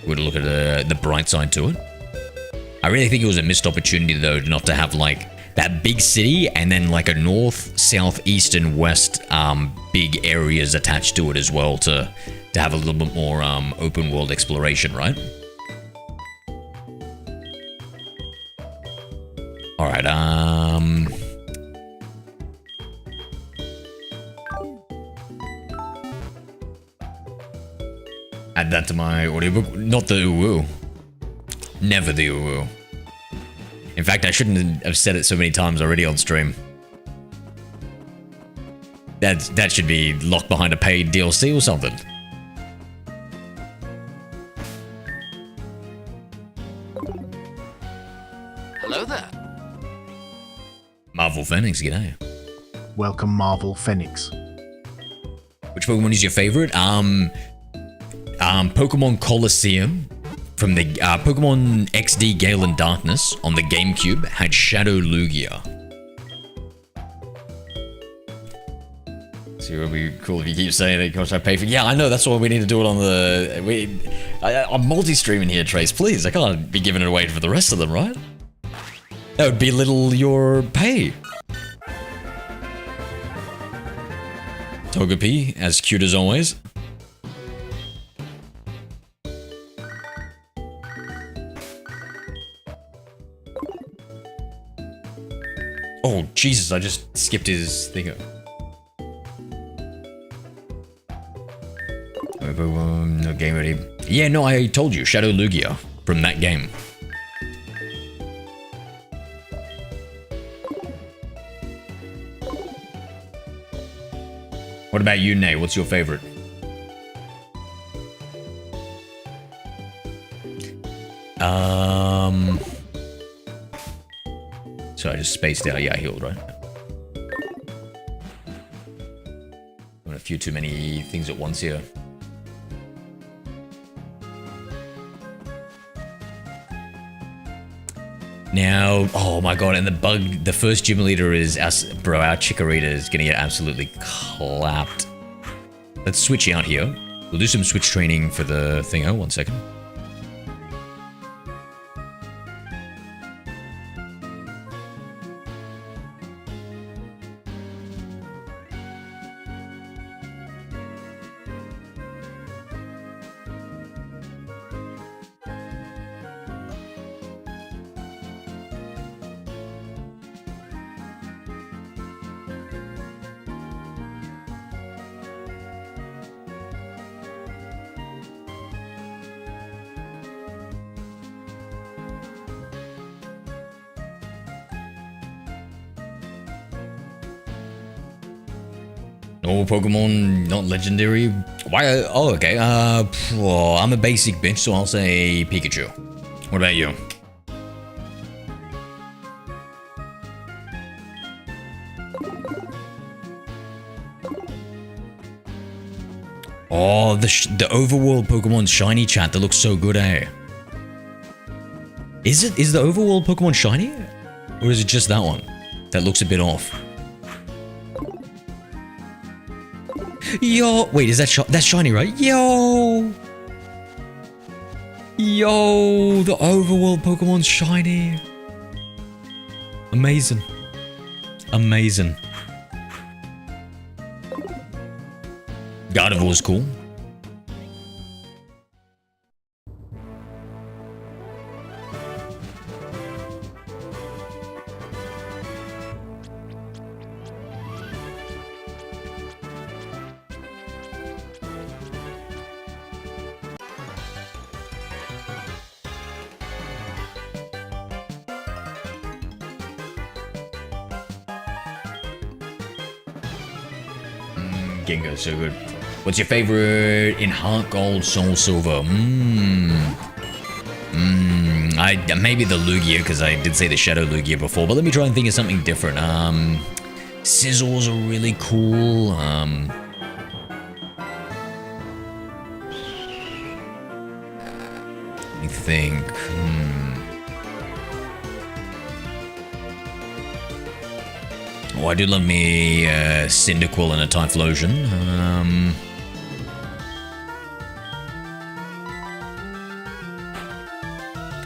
Speaker 1: We'd look at the bright side to it. I really think it was a missed opportunity though not to have like that big city and then like a north, south, east, and west big areas attached to it as well to have a little bit more open world exploration, right? All right, add that to my audiobook. Not the uwu. Never the uwu. In fact, I shouldn't have said it so many times already on stream. That should be locked behind a paid DLC or something.
Speaker 2: Hello there.
Speaker 1: Marvel Phoenix, g'day.
Speaker 3: Welcome, Marvel Phoenix.
Speaker 1: Which Pokemon is your favorite? Pokemon Colosseum from the Pokemon XD Gale and Darkness on the GameCube had Shadow Lugia. So it would be cool if you keep saying it, gosh, I pay for. Yeah, I know, that's why we need to do it on the. I'm multi-streaming here, Trace, please. I can't be giving it away for the rest of them, right? That would belittle your pay. Togepi, as cute as always. Oh, Jesus, I just skipped his thing. No game ready. Yeah, no, I told you, Shadow Lugia from that game. What about you, Nay? What's your favorite? So I just spaced out. Yeah, I healed, right? Doing a few too many things at once here. Now, oh my god, and the first gym leader is us, bro, our Chikorita is gonna get absolutely clapped. Let's switch out here. We'll do some switch training for the thing. Oh, 1 second. No Pokemon, not legendary. Why? Oh, okay. Well, I'm a basic bitch, so I'll say Pikachu. What about you? Oh, the overworld Pokemon shiny chat, that looks so good, eh? Is the overworld Pokemon shiny? Or is it just that one? That looks a bit off. Yo, wait, is that that's shiny, right? Yo! Yo, the overworld Pokemon's shiny. Amazing. Amazing. Gardevoir's cool. Gengar's so good. What's your favorite in HeartGold, Soul Silver? Maybe the Lugia, because I did say the Shadow Lugia before, but let me try and think of something different. Sizzles are really cool. Let me think. Oh, I do love me Cyndaquil and a Typhlosion.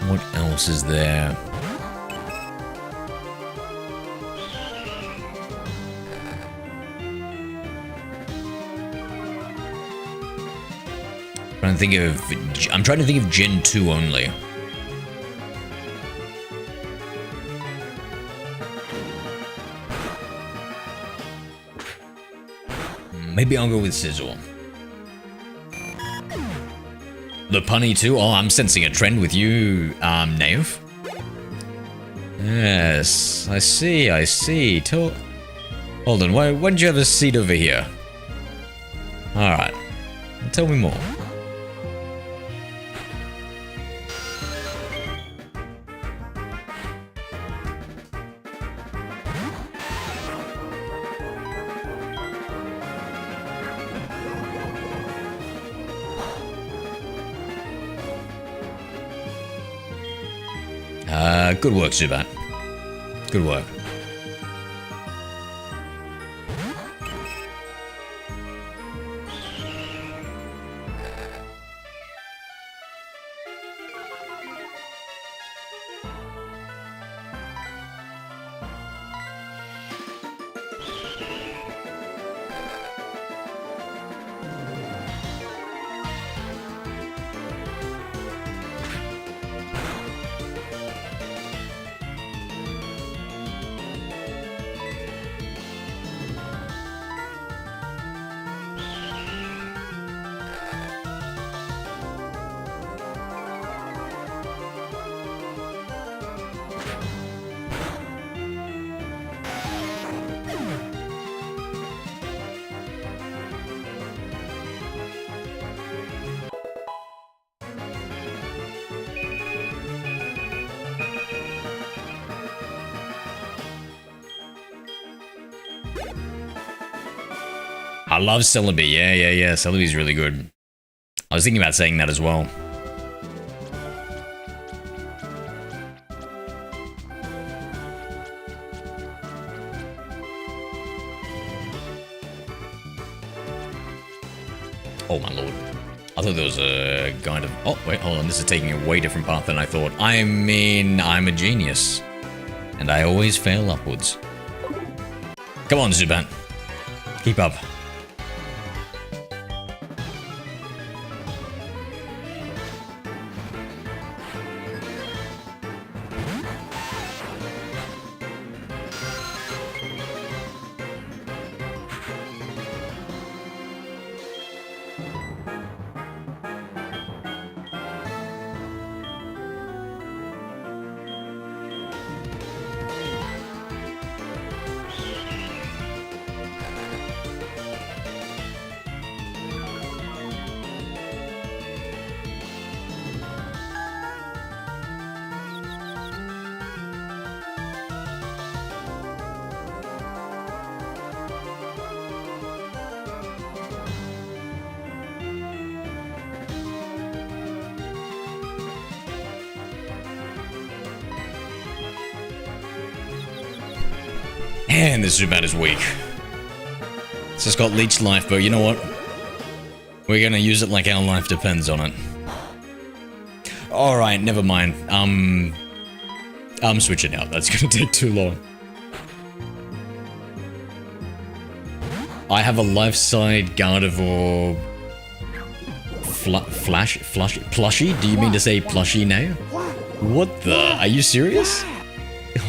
Speaker 1: What else is there? I'm trying to think of Gen 2 only. Maybe I'll go with Sizzle. The punny too? Oh, I'm sensing a trend with you, Naif. Yes, I see. Hold on, why didn't you have a seat over here? Alright, tell me more. Good work, Zubat. Good work. I love Celebi. Yeah. Celebi's really good. I was thinking about saying that as well. Oh my lord. I thought there was a kind of... Oh, wait, hold on. This is taking a way different path than I thought. I mean, I'm a genius. And I always fail upwards. Come on, Zubat. Keep up. And this Zubat is weak. It's just got leech life, but you know what? We're gonna use it like our life depends on it. Alright, never mind. I'm switching out. That's gonna take too long. I have a life-side Gardevoir... Plushie? Do you mean to say plushie now? What the? Are you serious?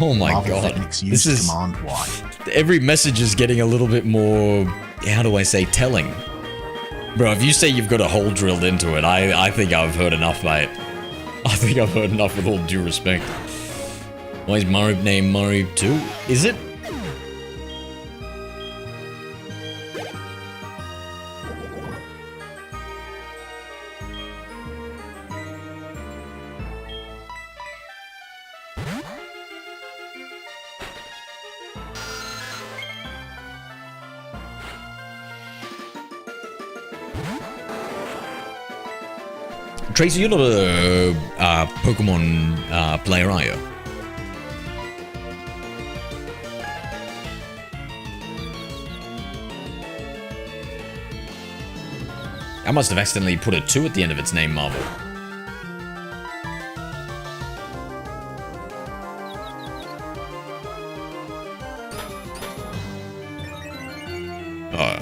Speaker 1: Oh my god. This is...
Speaker 3: Command Y.
Speaker 1: Every message is getting a little bit more... How do I say? Telling. Bro, if you say you've got a hole drilled into it, I think I've heard enough, mate. I think I've heard enough with all due respect. Why is Marib named Marib too? Is it? Tracy, you're not a Pokemon player, are you? I must have accidentally put a 2 at the end of its name, Marvel. Oh.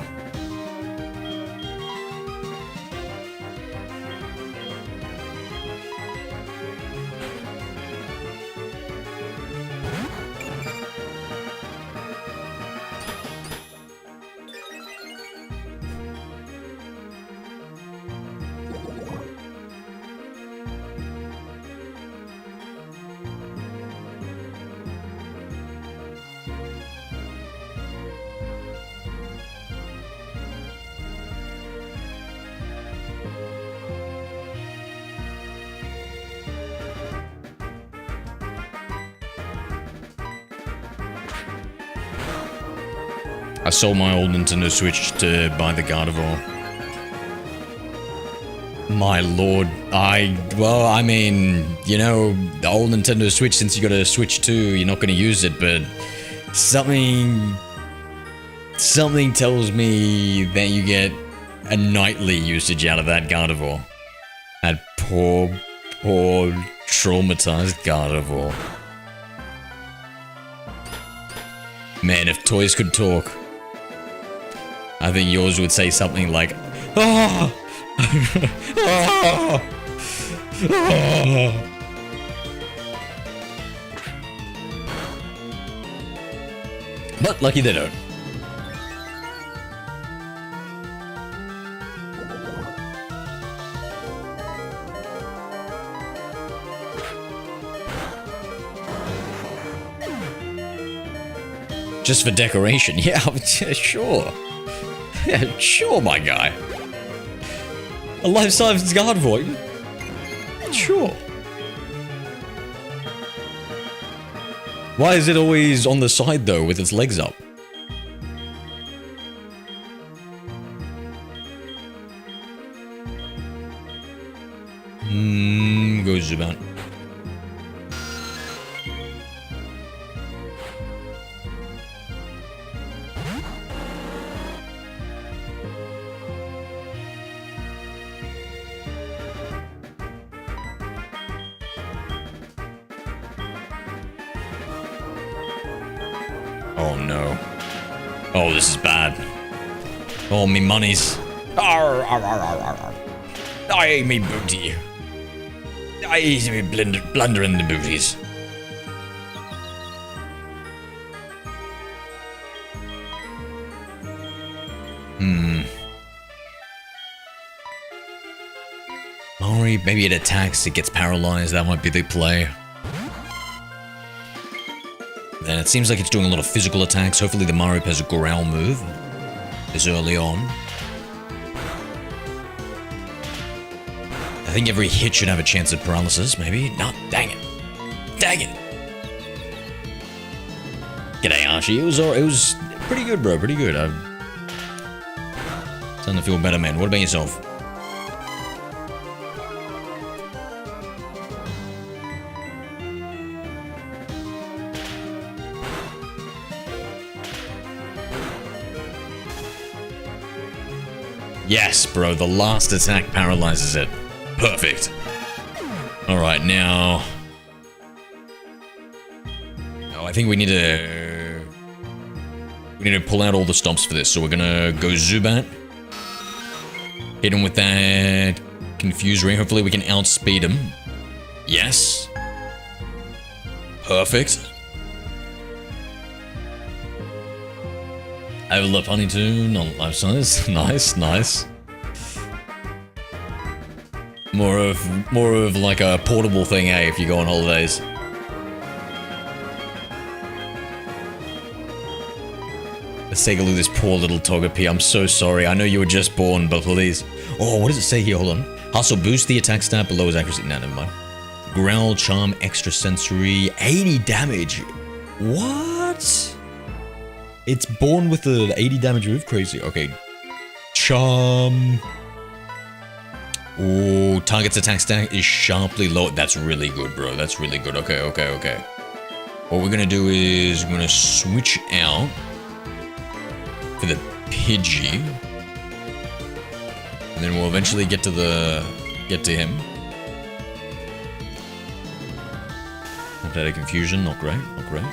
Speaker 1: I sold my old Nintendo Switch to buy the Gardevoir. My lord, well, I mean, you know, the old Nintendo Switch, since you got a Switch 2, you're not gonna use it, but something tells me that you get a nightly usage out of that Gardevoir. That poor, traumatized Gardevoir. Man, if toys could talk, I think yours would say something like, "Ah! Ah! Ah!" But lucky they don't. Just for decoration, yeah, sure. Yeah, sure, my guy. A life-size Gardevoir. Sure. Why is it always on the side, though, with its legs up? Goes about. Oh no. Oh, this is bad. Oh, me monies. Arr, arr, arr, arr, arr, arr. I me booty. I me blundering the booties. Mori, maybe it attacks, it gets paralyzed, that might be the play. And it seems like it's doing a lot of physical attacks. Hopefully the Marip has a growl move this early on. I think every hit should have a chance of paralysis, maybe. No, dang it. Dang it. G'day, Archie. It was pretty good, bro. Pretty good. I'm starting to feel better, man. What about yourself? Yes, bro, the last attack paralyzes it. Perfect. Alright, now... Oh, I think we need to... We need to pull out all the stops for this, so we're gonna go Zubat. Hit him with that Confuse Ray. Hopefully we can outspeed him. Yes. Perfect. Overlap Honeytune on life size. Nice, nice. More of like a portable thing, eh, if you go on holidays. Let's take a look at this poor little Togepi. I'm so sorry. I know you were just born, but please. Oh, what does it say here? Hold on. Hustle boost the attack stat below his accuracy. No, never mind. Growl, Charm, Extra Sensory, 80 damage. What? It's born with an 80 damage move? Crazy. Okay. Charm. Oh, target's attack stat is sharply low. That's really good, bro. That's really good. Okay, okay, okay. What we're gonna do is we're gonna switch out for the Pidgey. And then we'll eventually get to him. Not out of confusion, not great, not great.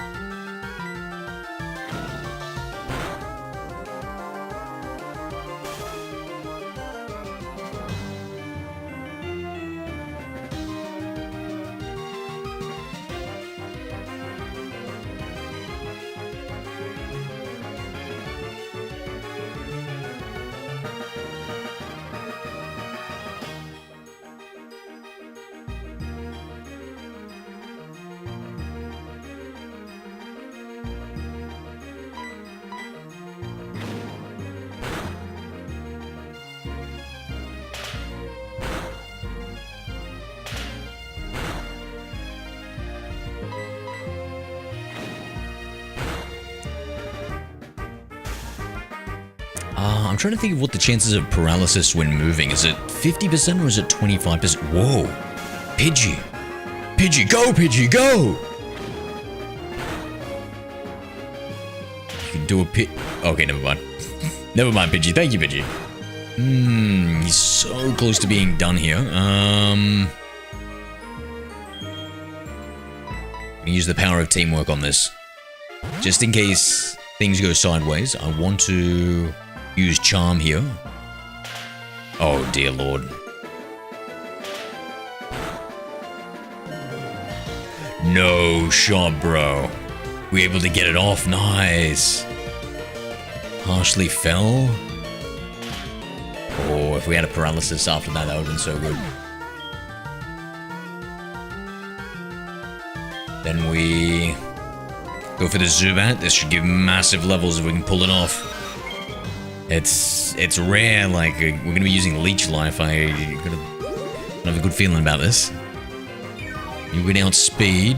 Speaker 1: I'm trying to think of what the chances of paralysis when moving. Is it 50% or is it 25%? Whoa. Pidgey. Pidgey, go, Pidgey, go! You can do a pit. Okay, never mind. Never mind, Pidgey. Thank you, Pidgey. He's so close to being done here. I'm gonna use the power of teamwork on this. Just in case things go sideways, I want to use Charm here. Oh, dear Lord. No shot, bro. We able to get it off. Nice. Harshly fell. Oh, if we had a paralysis after that, that would have been so good. Then we go for the Zubat. This should give massive levels if we can pull it off. It's rare, like, we're gonna be using Leech Life. I have a good feeling about this. You win outspeed.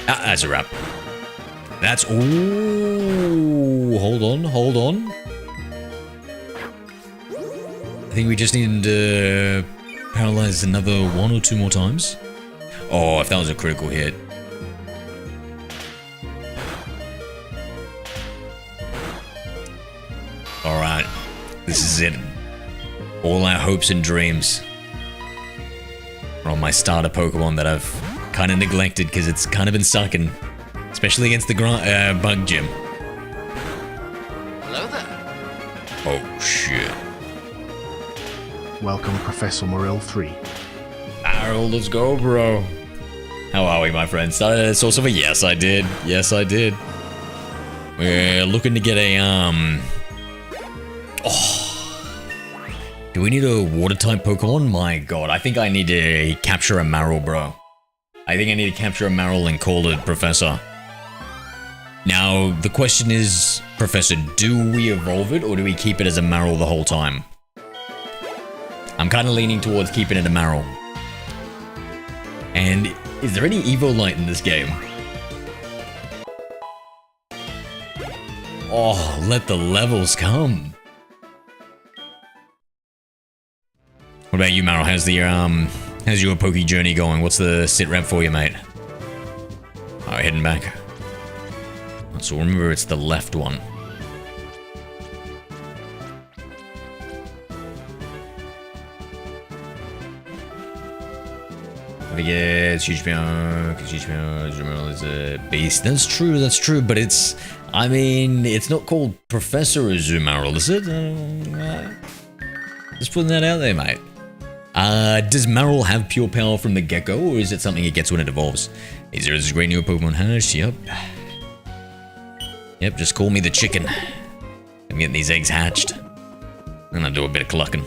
Speaker 1: Ah, that's a wrap. That's, ooh, hold on. I think we just need to paralyze another 1 or 2 more times. Oh, if that was a critical hit. Alright, this is it. All our hopes and dreams are on my starter Pokemon that I've kind of neglected because it's kind of been sucking. Especially against the bug gym.
Speaker 2: Hello there.
Speaker 1: Oh, shit.
Speaker 3: Welcome, Professor Morrill 3.
Speaker 1: Arrow, let's go, bro. How are we, my friends? Source of a yes, I did. Yes, I did. We're looking to get a, Oh. Do we need a water-type Pokemon? My god, I think I need to capture a Marill, bro. I think I need to capture a Marill and call it Professor. Now, the question is, Professor, do we evolve it or do we keep it as a Marill the whole time? I'm kind of leaning towards keeping it a Marill. And is there any Evolite in this game? Oh, let the levels come. What about you, Marill? How's your Poke journey going? What's the sit rep for you, mate? Alright, heading back. So remember, it's the left one. I forget, huge meow, because huge meow is a beast. That's true, but it's, I mean, it's not called Professor Azumarill, is it? Just putting that out there, mate. Does Marill have pure power from the get-go, or is it something it gets when it evolves? Is there a great new Pokemon hash? Yep. Yep, just call me the chicken. I'm getting these eggs hatched. And I'll do a bit of clucking.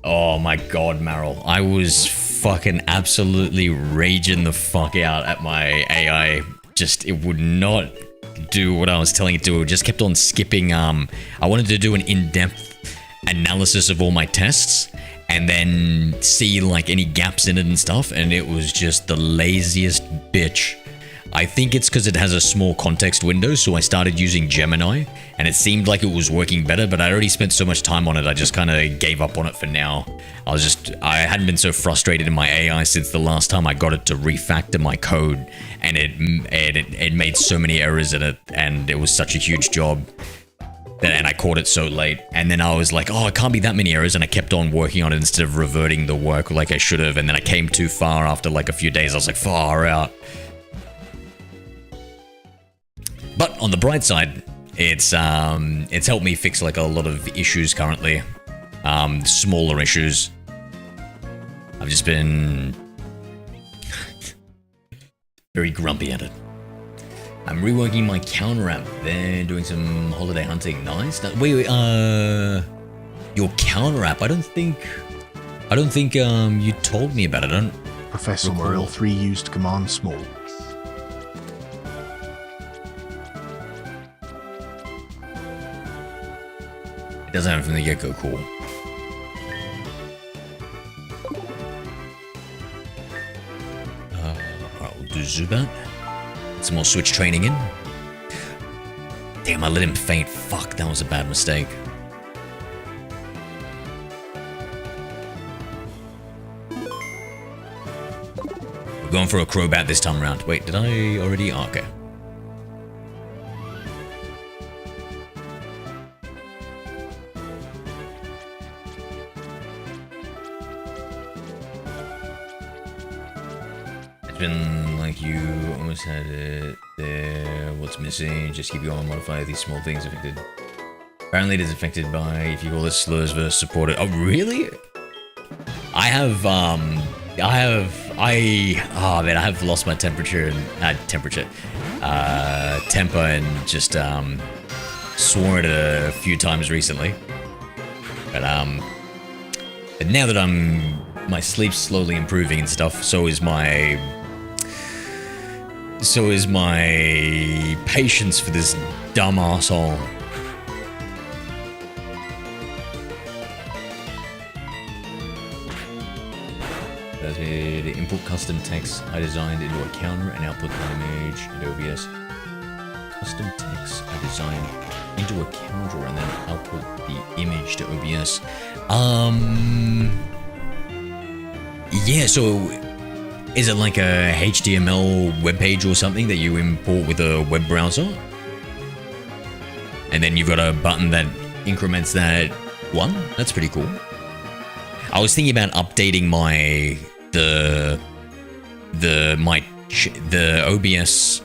Speaker 1: Oh my god, Marill. I was fucking absolutely raging the fuck out at my AI. Just, it would not do what I was telling it to. It just kept on skipping. I wanted to do an in-depth analysis of all my tests and then see like any gaps in it and stuff, and it was just the laziest bitch. I think it's because it has a small context window, so I started using Gemini, and it seemed like it was working better, but I already spent so much time on it, I just kind of gave up on it for now. I hadn't been so frustrated in my AI since the last time I got it to refactor my code, and it made so many errors in it, and it was such a huge job. And I caught it so late, and then I was like, oh, it can't be that many errors, and I kept on working on it instead of reverting the work like I should have, and then I came too far after like a few days. I was like, far out. But on the bright side, it's helped me fix like a lot of issues currently, smaller issues. I've just been very grumpy at it. I'm reworking my counter app, then doing some holiday hunting. Nice. Wait, your counter app? I don't think you told me about it. I don't.
Speaker 3: Professor Marill 3 used command small.
Speaker 1: It doesn't have it from the get-go. Cool. Alright, we'll do Zubat. Some more switch training in. Damn, I let him faint. Fuck, that was a bad mistake. We're going for a Crobat this time around. Wait, did I already? Oh, okay. It's been like you almost had it there. What's missing? Just keep going. Modify these small things affected. Apparently it is affected by if you call it slurs versus supported. Oh, really? I have lost my temperature and temper and just swore it a few times recently. But now that my sleep's slowly improving and stuff, so is my patience for this dumb asshole. The input custom text I designed into a counter and output the image into OBS. Custom text I designed into a counter and then output the image to OBS. Yeah, so is it like a HTML web page or something that you import with a web browser? And then you've got a button that increments that one? That's pretty cool. I was thinking about updating the OBS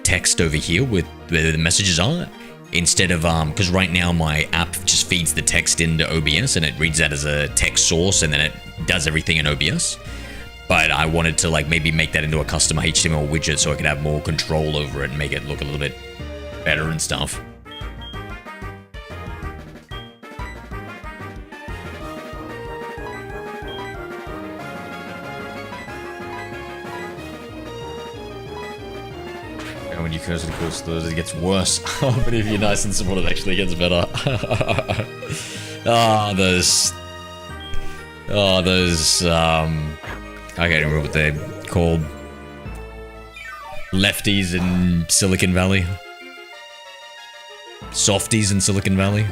Speaker 1: text over here with where the messages are, instead of because right now my app just feeds the text into OBS and it reads that as a text source and then it does everything in OBS. But I wanted to like maybe make that into a custom HTML widget so I could have more control over it and make it look a little bit better and stuff. When you curse the cool slurs, it gets worse. But if you're nice and supportive, it actually gets better. I can't remember what they're called. Lefties in Silicon Valley. Softies in Silicon Valley.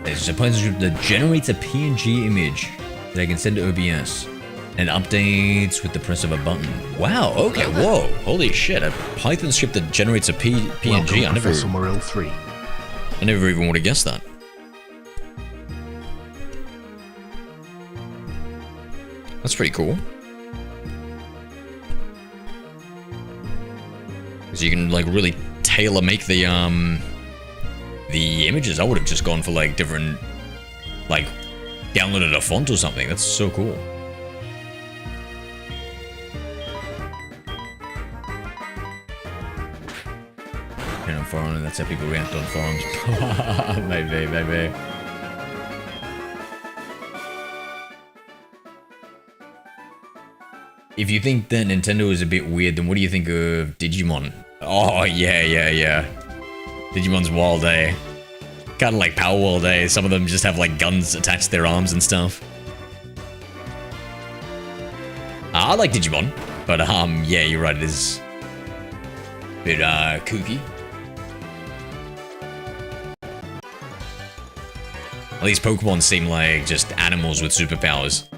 Speaker 1: There's a Python that generates a PNG image that I can send to OBS and updates with the press of a button. Wow, okay, whoa, holy shit, a Python script that generates a PNG.
Speaker 3: Welcome, Professor Morrill 3.
Speaker 1: I never even would have guessed that. That's pretty cool. So you can like really tailor make the images. I would have just gone for like different, like downloaded a font or something. That's so cool. And on forum, that's how people react on forums. Maybe, maybe. If you think that Nintendo is a bit weird, then what do you think of Digimon? Oh, yeah. Digimon's Wild A. Kind of like Power World A. Some of them just have like guns attached to their arms and stuff. I like Digimon, but yeah, you're right, it is a bit kooky. At least Pokemon seem like just animals with superpowers.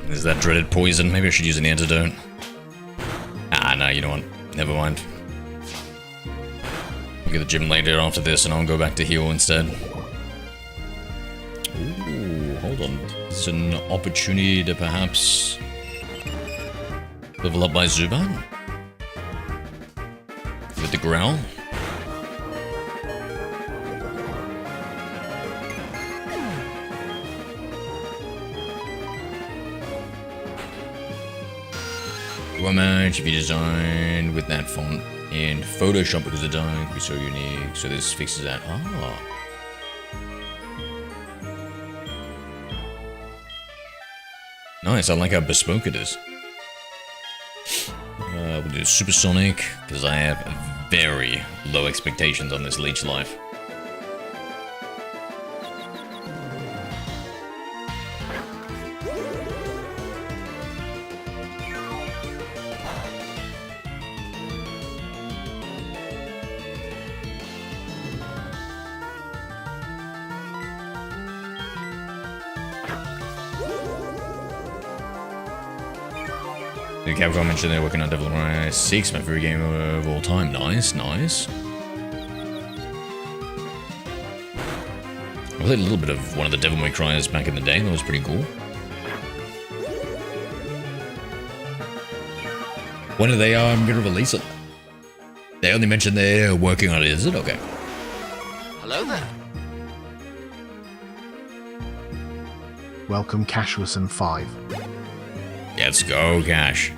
Speaker 1: Is that dreaded poison? Maybe I should use an antidote. Ah, no, you know what? Never mind. I'll get the gym later after this and I'll go back to heal instead. Ooh, hold on. It's an opportunity to perhaps level up my Zubat with the growl. Match if you designed with that font in Photoshop because the design can be so unique. So this fixes that. Ah. Nice, I like how bespoke it is. We'll do Supersonic because I have very low expectations on this leech life. Capcom mentioned they're working on Devil May Cry 6, my favorite game of all time. Nice, nice. I played a little bit of one of the Devil May Cry's back in the day. That was pretty cool. When are they going to release it? They only mentioned they're working on it. Is it? Okay.
Speaker 2: Hello there.
Speaker 3: Welcome, Cashwison 5.
Speaker 1: Let's go, Cash.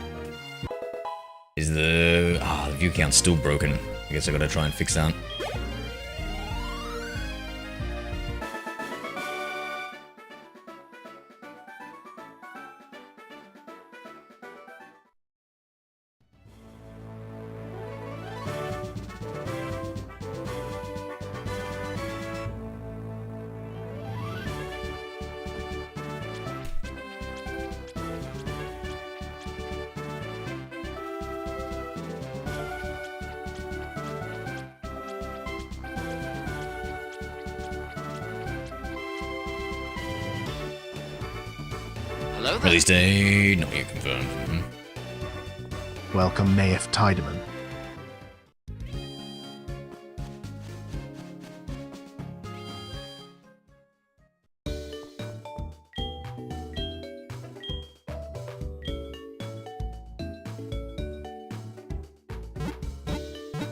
Speaker 1: Is the view count still broken? I guess I gotta try and fix that.
Speaker 2: Hello there.
Speaker 1: Release date, not yet confirmed.
Speaker 3: Welcome, Naif Tideman.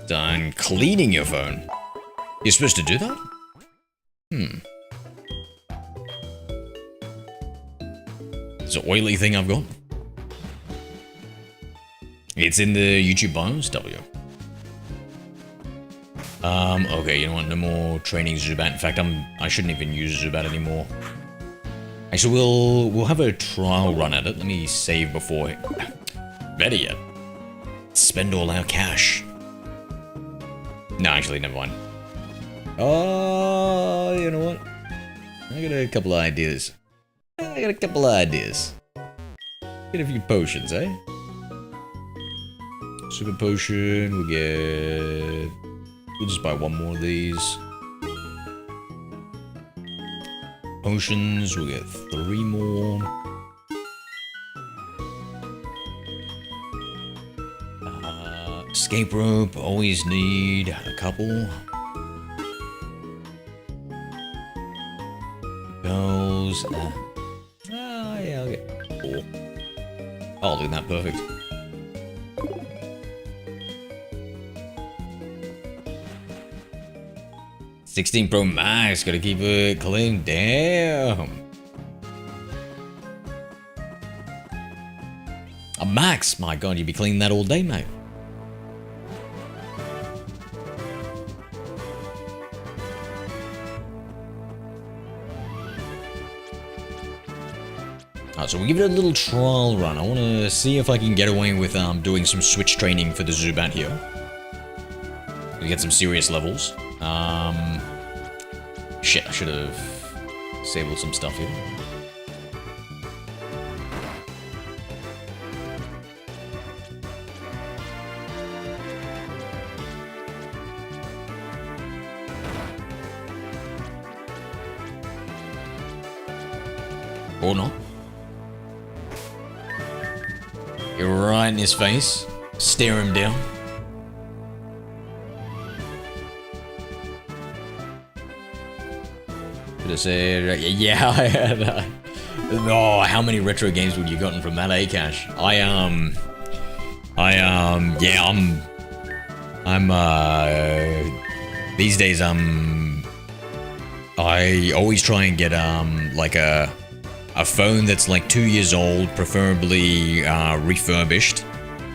Speaker 1: Done cleaning your phone. You're supposed to do that? It's an oily thing I've got. It's in the YouTube bios, W. Okay, you know what? No more training Zubat. In fact, I shouldn't even use Zubat anymore. Actually, we'll have a trial run at it. Let me save before. Better yet, spend all our cash. No, actually, never mind. Oh, you know what? I got a couple of ideas. Get a few potions, eh? Super potion. We'll just buy one more of these. Potions, we'll get 3 more. Escape rope, always need a couple. Bells. Yeah, I'll get 4. Oh, look at that, perfect. $16 Pro Max, gotta keep it clean. Damn. A Max, my god, you'd be cleaning that all day, mate. Alright, so we'll give it a little trial run. I want to see if I can get away with doing some switch training for the Zubat here. We get some serious levels. Shit, I should have disabled some stuff here. Or not. You're right in his face. Stare him down. Could have said, yeah, I had, oh, how many retro games would you gotten from that, Cash? These days, I always try and get, like a phone that's like 2 years old, preferably, refurbished,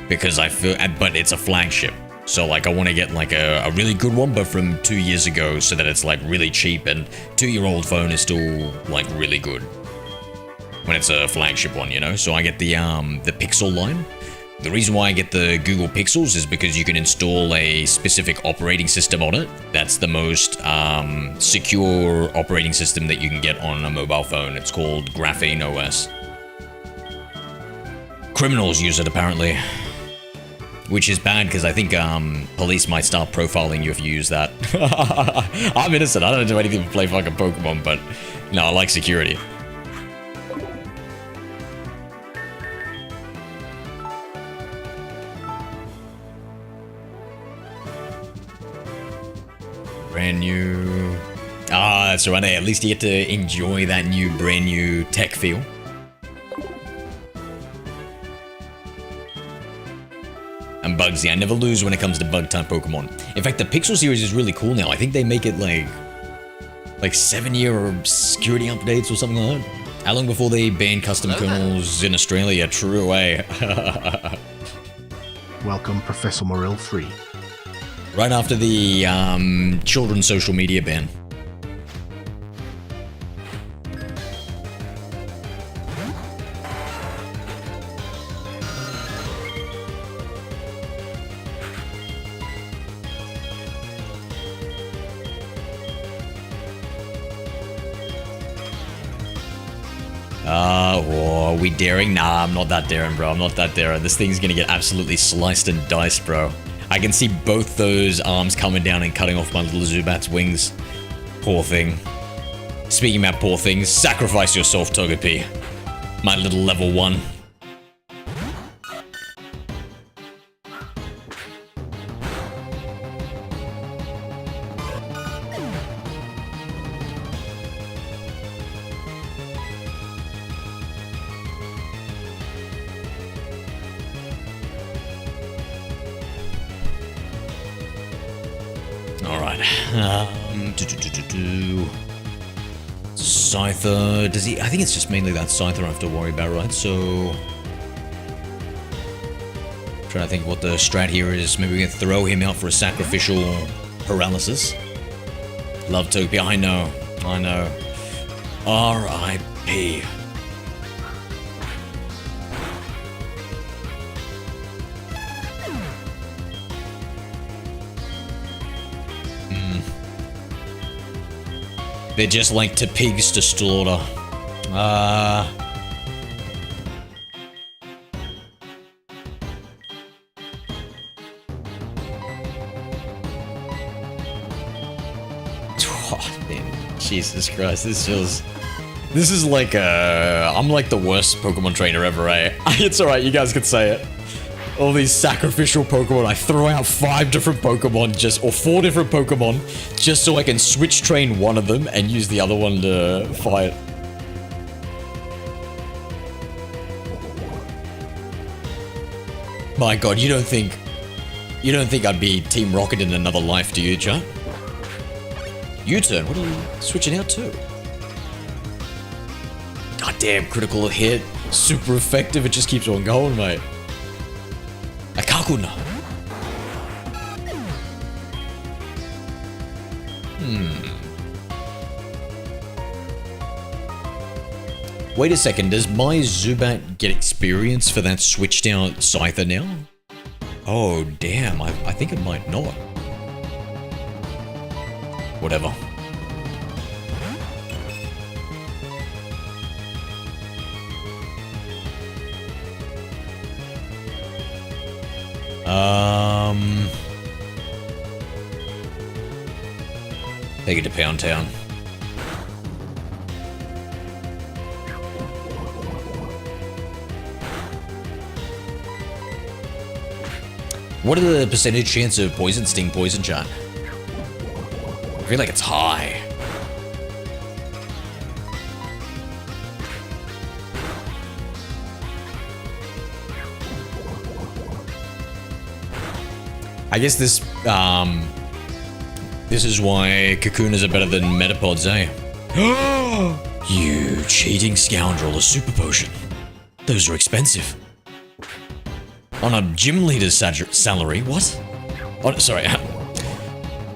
Speaker 1: because I feel, but it's a flagship. So, like, I want to get, like, a really good one, but from 2 years ago, so that it's, like, really cheap, and 2-year-old phone is still, like, really good. When it's a flagship one, you know? So I get the Pixel line. The reason why I get the Google Pixels is because you can install a specific operating system on it. That's the most, secure operating system that you can get on a mobile phone. It's called Graphene OS. Criminals use it, apparently. Which is bad, because I think police might start profiling you if you use that. I'm innocent, I don't do anything but play fucking Pokemon, but no, I like security. Brand new... Ah, that's right, at least you get to enjoy that new, brand new tech feel. And Bugsy, I never lose when it comes to bug-type Pokemon. In fact, the Pixel series is really cool now. I think they make it like 7-year security updates or something like that. How long before they banned custom kernels in Australia? True way.
Speaker 3: Welcome, Professor Morrill 3.
Speaker 1: Right after the children's social media ban. Oh, are we daring? Nah, I'm not that daring, bro. I'm not that daring. This thing's gonna get absolutely sliced and diced, bro. I can see both those arms coming down and cutting off my little Zubat's wings. Poor thing. Speaking about poor things, sacrifice yourself, Togepi. My little level 1. Alright. Scyther. Does he? I think it's just mainly that Scyther I have to worry about, right? So. Trying to think what the strat here is. Maybe we can throw him out for a sacrificial paralysis. Love Topia. I know. R.I.P. They're just like to pigs to slaughter. Oh, man. Jesus Christ, this is like I'm like the worst Pokemon trainer ever, right? It's alright, you guys can say it. All these sacrificial Pokemon, I throw out 5 different Pokemon or 4 different Pokemon just so I can switch train one of them and use the other one to fight. My god, you don't think I'd be Team Rocket in another life, do you, chat? U-turn, what are you switching out to? God damn, critical hit, super effective, it just keeps on going, mate. A Kakuna. Wait a second, does my Zubat get experience for that switched out Scyther now? Oh damn, I think it might not. Whatever. Take it to Pound Town. What are the percentage chance of Poison Sting, Poison Chat? I feel like it's high. I guess this is why Kakunas are better than Metapods, eh? You cheating scoundrel, a super potion. Those are expensive. On a gym leader's salary, what? Oh, sorry.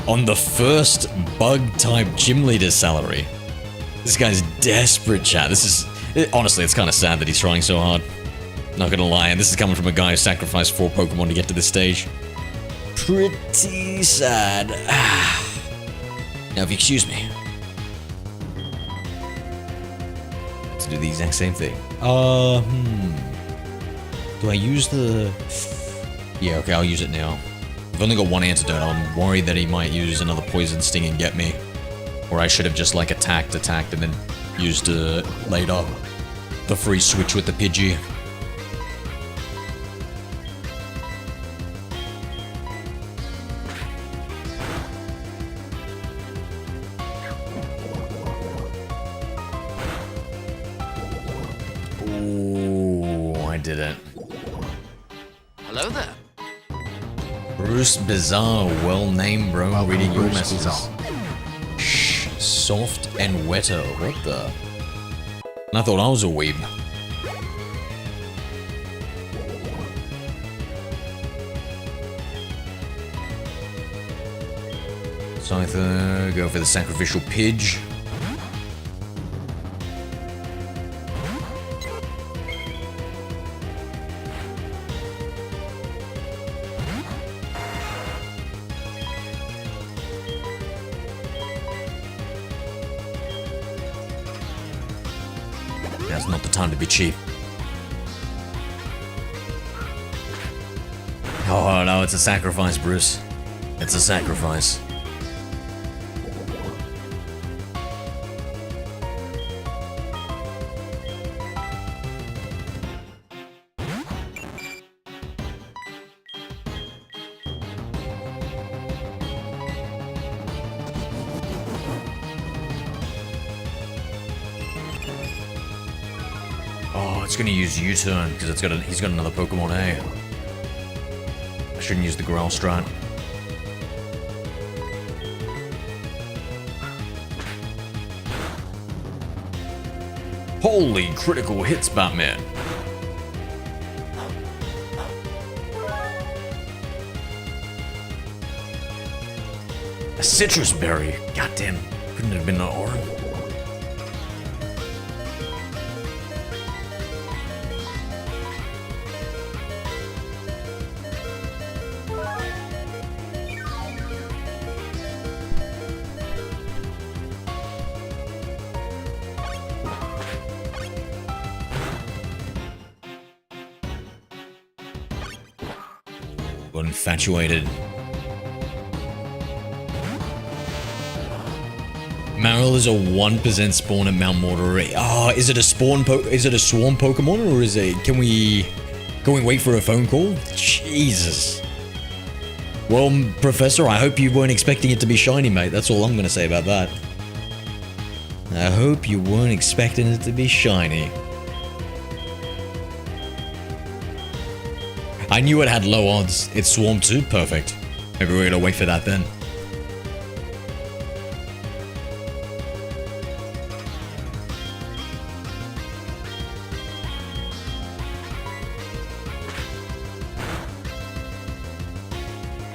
Speaker 1: On the first bug-type gym leader's salary. This guy's desperate, chat. Honestly, it's kind of sad that he's trying so hard. Not gonna lie, and this is coming from a guy who sacrificed 4 Pokemon to get to this stage. Pretty sad. Now, if you excuse me. Let's do the exact same thing. Do I use the... Yeah, okay, I'll use it now. I've only got 1 antidote. I'm worried that he might use another Poison Sting and get me. Or I should have just, like, attacked, and then used later the free switch with the Pidgey. Did it.
Speaker 2: Hello there.
Speaker 1: Bruce Bizarre, well named, bro.
Speaker 3: Welcome,
Speaker 1: reading your
Speaker 3: Bruce
Speaker 1: messages.
Speaker 3: Bizarre.
Speaker 1: Shh, soft and wetter. What the? And I thought I was a weeb. Scyther, go for the sacrificial Pidge. Now's not the time to be cheap. Oh no, it's a sacrifice, Bruce. It's a sacrifice. It's gonna use U-turn because he's got another Pokemon, eh? I shouldn't use the Growl strat. Holy critical hits, Batman. A citrus berry. Goddamn, couldn't it have been an orange? Got infatuated. Marill is a 1% spawn at Mount Mortar. Oh, is it a swarm Pokemon, or is it? Can we wait for a phone call? Jesus. Well, Professor, I hope you weren't expecting it to be shiny, mate. That's all I'm gonna say about that. I hope you weren't expecting it to be shiny. I knew it had low odds. It swarmed too. Perfect. Maybe we're gonna wait for that then.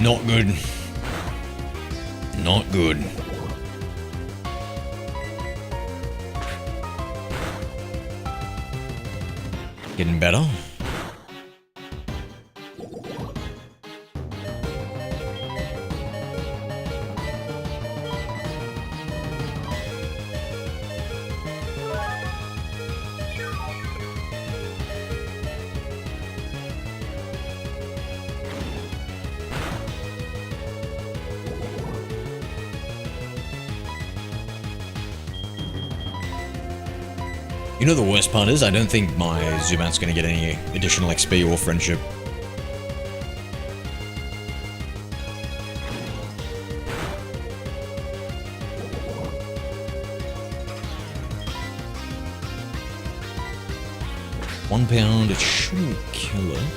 Speaker 1: Not good. Not good. Getting better. You know the worst part is, I don't think my Zubat's gonna get any additional XP or friendship. £1, it shouldn't kill her.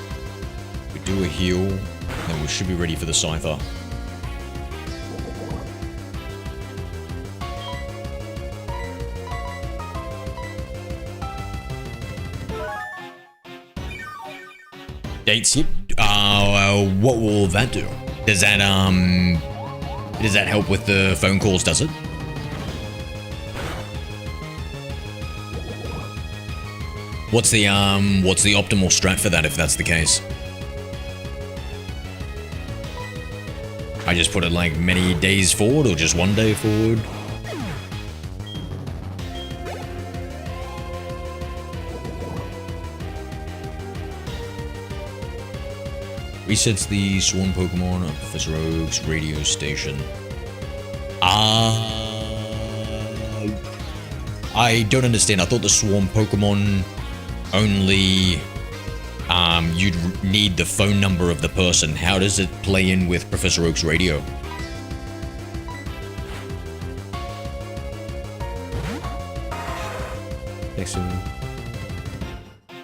Speaker 1: We do a heal, then we should be ready for the Scyther. Dates, yep. What will that do? Does that help with the phone calls, does it? What's the optimal strat for that if that's the case? I just put it like many days forward or just 1 day forward? Resets the swarm Pokemon on Professor Oak's radio station. I don't understand. I thought the swarm Pokemon only you'd need the phone number of the person. How does it play in with Professor Oak's radio? Thanks.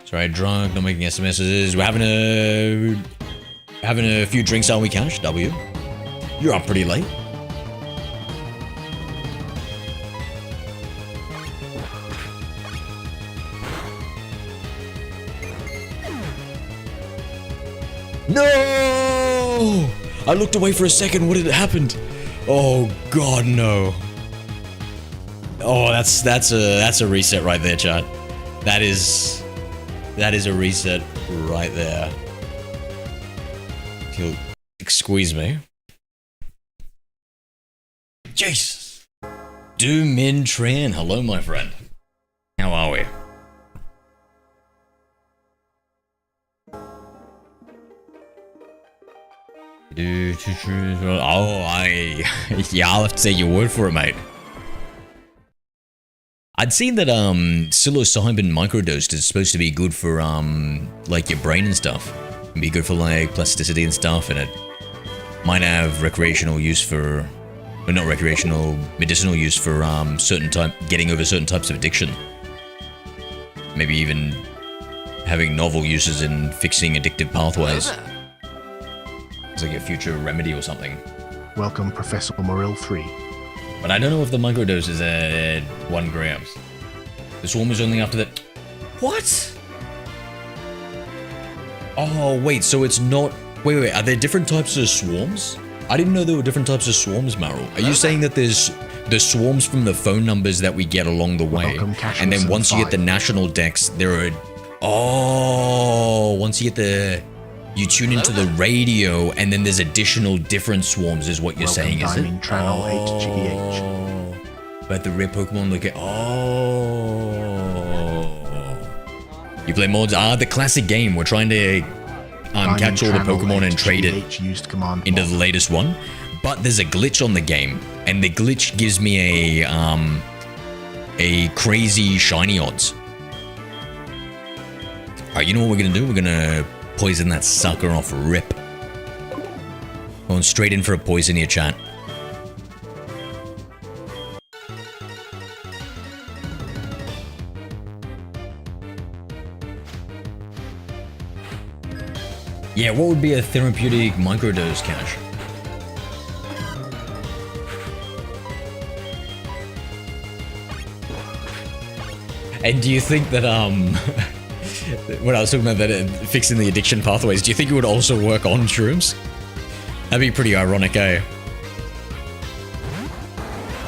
Speaker 1: Sorry, drunk, not making SMSs. We're having a few drinks, are we, Cash? W? You're up pretty late. No! I looked away for a second. What had happened? Oh God, no! Oh, that's a reset right there, chat. That is a reset right there. If you'll squeeze me. Jesus! Do Min Tran, hello, my friend. How are we? Yeah, I'll have to say your word for it, mate. I'd seen that psilocybin microdosed is supposed to be good for like your brain and stuff. It'd be good for like plasticity and stuff, and it might have recreational use for, or not recreational, medicinal use for getting over certain types of addiction. Maybe even having novel uses in fixing addictive pathways. It's like a future remedy or something.
Speaker 3: Welcome, Professor Morrill 3.
Speaker 1: But I don't know if the microdose is at 1 gram. The swarm is only after that. What? Oh, wait, so it's not... Wait, are there different types of swarms? I didn't know there were different types of swarms, Meryl. Are you saying that there's the swarms from the phone numbers that we get along the way, and then once you get the national decks, there are... Oh, once you get the... You tune into the radio, and then there's additional different swarms, is what you're saying, is it?
Speaker 3: Oh,
Speaker 1: but the rare Pokemon look at... Oh... You play mods? The classic game. We're trying to catch all the Pokemon and trade it into the latest one. But there's a glitch on the game, and the glitch gives me a crazy shiny odds. Alright, you know what we're gonna do? We're gonna poison that sucker off rip. Going straight in for a poison here, chat. Yeah, what would be a therapeutic microdose, Cash? And do you think that, when I was talking about that, fixing the addiction pathways, do you think it would also work on shrooms? That'd be pretty ironic, eh?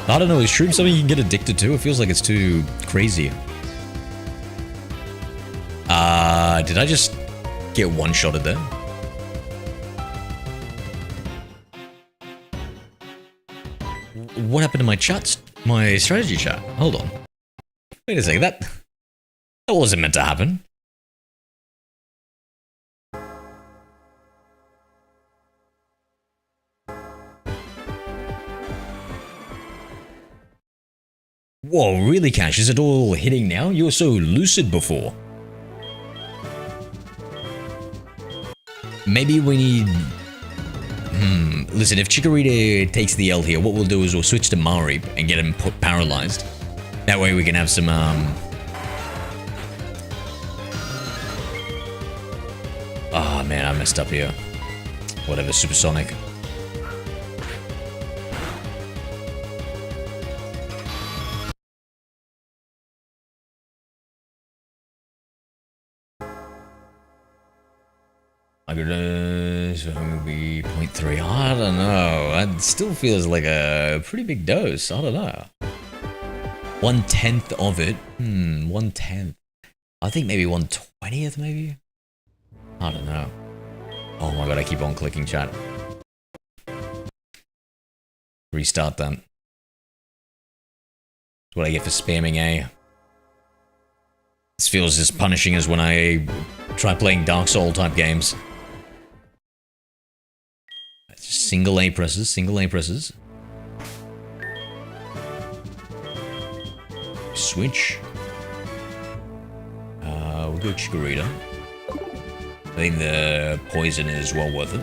Speaker 1: I don't know, is shrooms something you can get addicted to? It feels like it's too crazy. Did I just get one-shotted there? What happened to my chats? My strategy chat? Hold on. Wait a second, that wasn't meant to happen. Whoa, really, Cash? Is it all hitting now? You were so lucid before. Maybe we need... Listen, if Chikorita takes the L here, what we'll do is we'll switch to Marip and get him paralyzed. That way we can have some, Oh man, I messed up here. Whatever, Supersonic. I could be 0.3. I don't know. It still feels like a pretty big dose. I don't know. 1/10 of it. 1/10. I think maybe 1/20th, maybe. I don't know. Oh my god, I keep on clicking chat. Restart that. That's what I get for spamming, eh? This feels as punishing as when I try playing Dark Soul type games. Single A presses, single A presses. Switch. We'll go Chikorita. I think the poison is well worth it.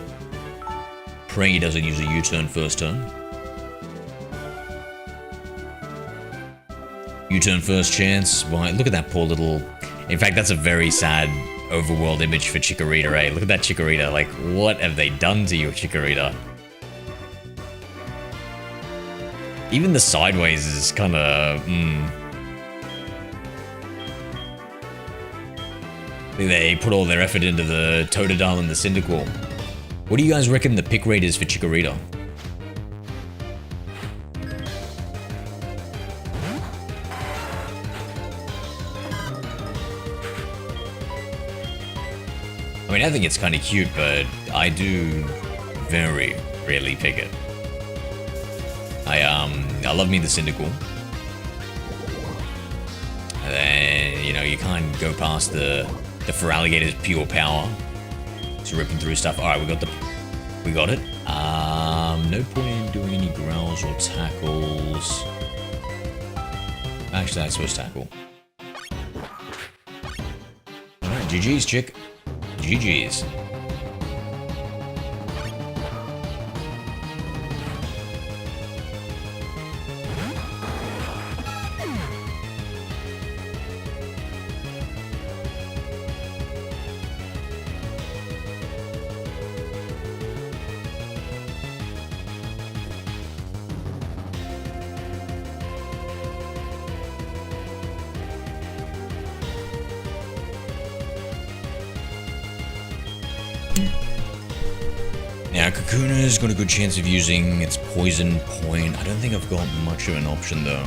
Speaker 1: Prey doesn't use a U-turn first turn. U-turn first chance. Why? Look at that poor little... In fact, that's a very sad overworld image for Chikorita, eh? Look at that Chikorita. Like, what have they done to you, Chikorita? Even the sideways is kind of... I think they put all their effort into the Totodile and the Cyndaquil. What do you guys reckon the pick rate is for Chikorita? I mean, I think it's kind of cute, but I do very rarely pick it. I love me the Cyndaquil. And then, you know, you can't go past the Feraligator's pure power. It's ripping through stuff. Alright, we got it. No point in doing any growls or tackles. Actually, I suppose tackle. Alright, GG's, chick. GG's. Now, Kakuna's got a good chance of using its poison point. I don't think I've got much of an option though.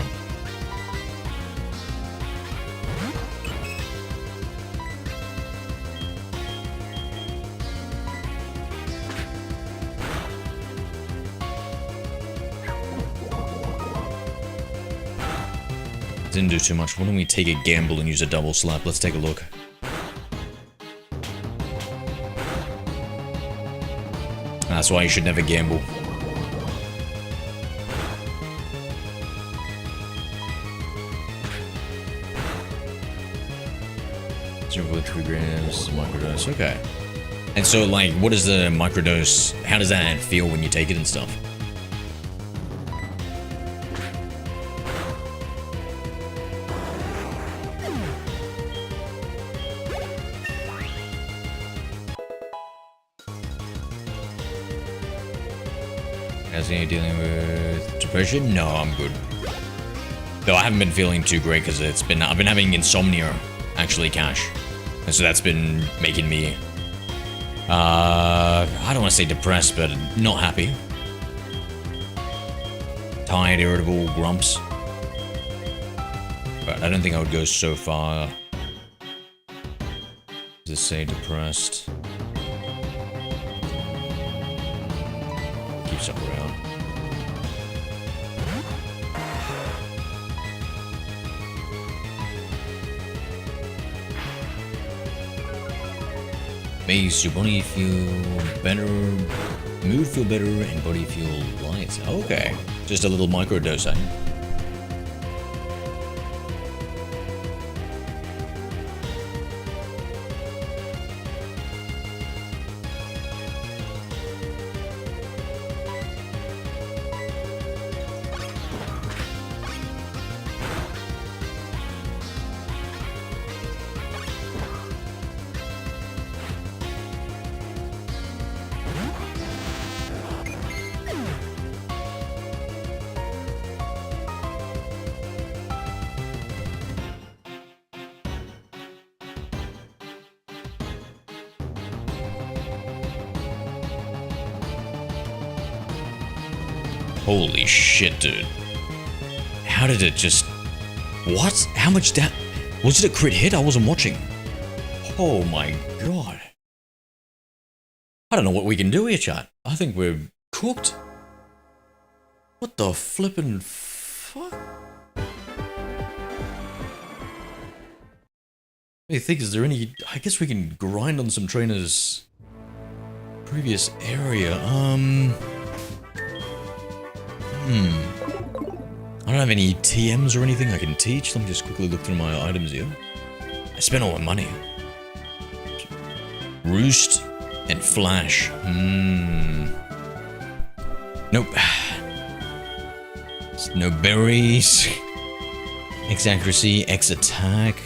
Speaker 1: Didn't do too much. Why don't we take a gamble and use a double slap? Let's take a look. That's why you should never gamble. 0.3 grams microdose. Okay. And so, like, what is the microdose? How does that feel when you take it and stuff? As you dealing with depression? No, I'm good. Though I haven't been feeling too great because I've been having insomnia, actually, Cash. And so that's been making me, I don't want to say depressed, but not happy. Tired, irritable, grumps. But I don't think I would go so far. Does it say depressed? Keeps up around. Makes your body feel better, mood feel better, and body feel light. Okay, just a little micro dose, eh? Holy shit, dude. How did it just... What? How much was it a crit hit? I wasn't watching. Oh my god. I don't know what we can do here, chat. I think we're cooked. What the flippin' fuck? I think, is there any... I guess we can grind on some trainers' previous area. I don't have any TMs or anything I can teach. Let me just quickly look through my items here. I spent all my money. Roost and Flash. Nope. No berries. X accuracy, X attack.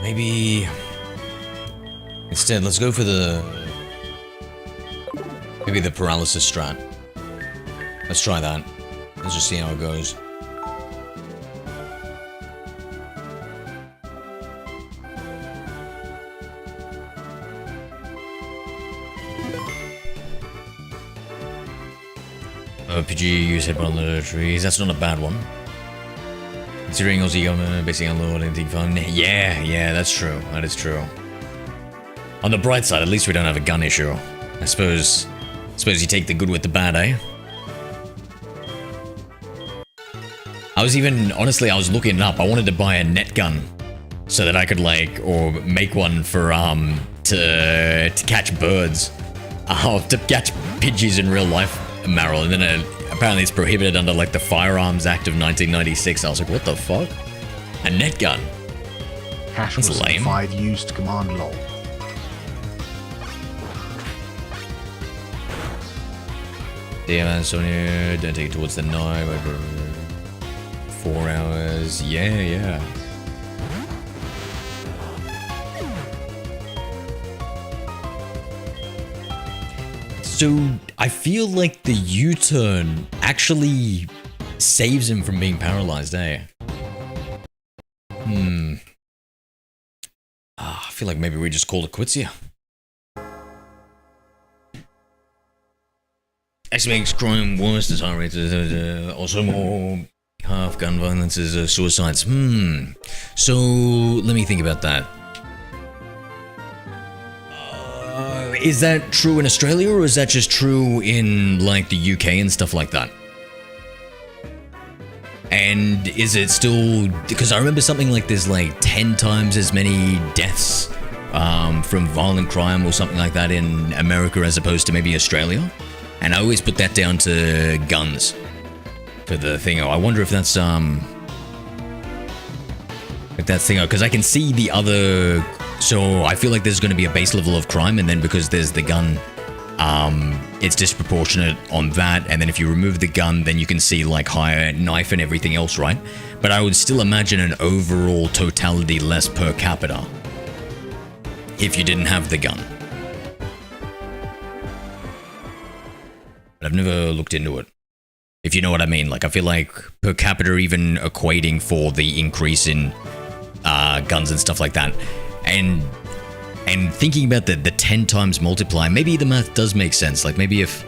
Speaker 1: Maybe instead, let's go for maybe the paralysis strat. Let's try that. Let's just see how it goes. PG use headbutt on the trees. That's not a bad one. Considering Aussie government basically unload anything fun. Yeah, that's true. That is true. On the bright side, at least we don't have a gun issue. I suppose you take the good with the bad, eh? Honestly, I was looking it up. I wanted to buy a net gun so that I could or make one for to catch birds, to catch Pidgeys in real life, Meryl, and then apparently it's prohibited under the Firearms Act of 1996. I was like, what the fuck? A net gun?
Speaker 3: Cash
Speaker 1: That's
Speaker 3: was
Speaker 1: lame.
Speaker 3: 5 used command lol.
Speaker 1: Damn, Antonio, don't take it towards the night. 4 hours. Yeah. So I feel like the U-turn actually saves him from being paralyzed, eh? I feel like maybe we just call it quits here. X makes crime worse, as heart rate is also more half gun violence is suicides. So let me think about that. Is that true in Australia, or is that just true in like the UK and stuff like that? And is it still, because I remember something like there's like 10 times as many deaths from violent crime or something like that in America as opposed to maybe Australia? And I always put that down to guns for the thing. I wonder if that's thing, because I can see the other. So I feel like there's going to be a base level of crime, and then because there's the gun, it's disproportionate on that. And then if you remove the gun, then you can see like higher knife and everything else, right? But I would still imagine an overall totality less per capita if you didn't have the gun. But I've never looked into it, if you know what I mean. Like, I feel like per capita even equating for the increase in guns and stuff like that. And thinking about the 10 times multiply, maybe the math does make sense. Like, maybe if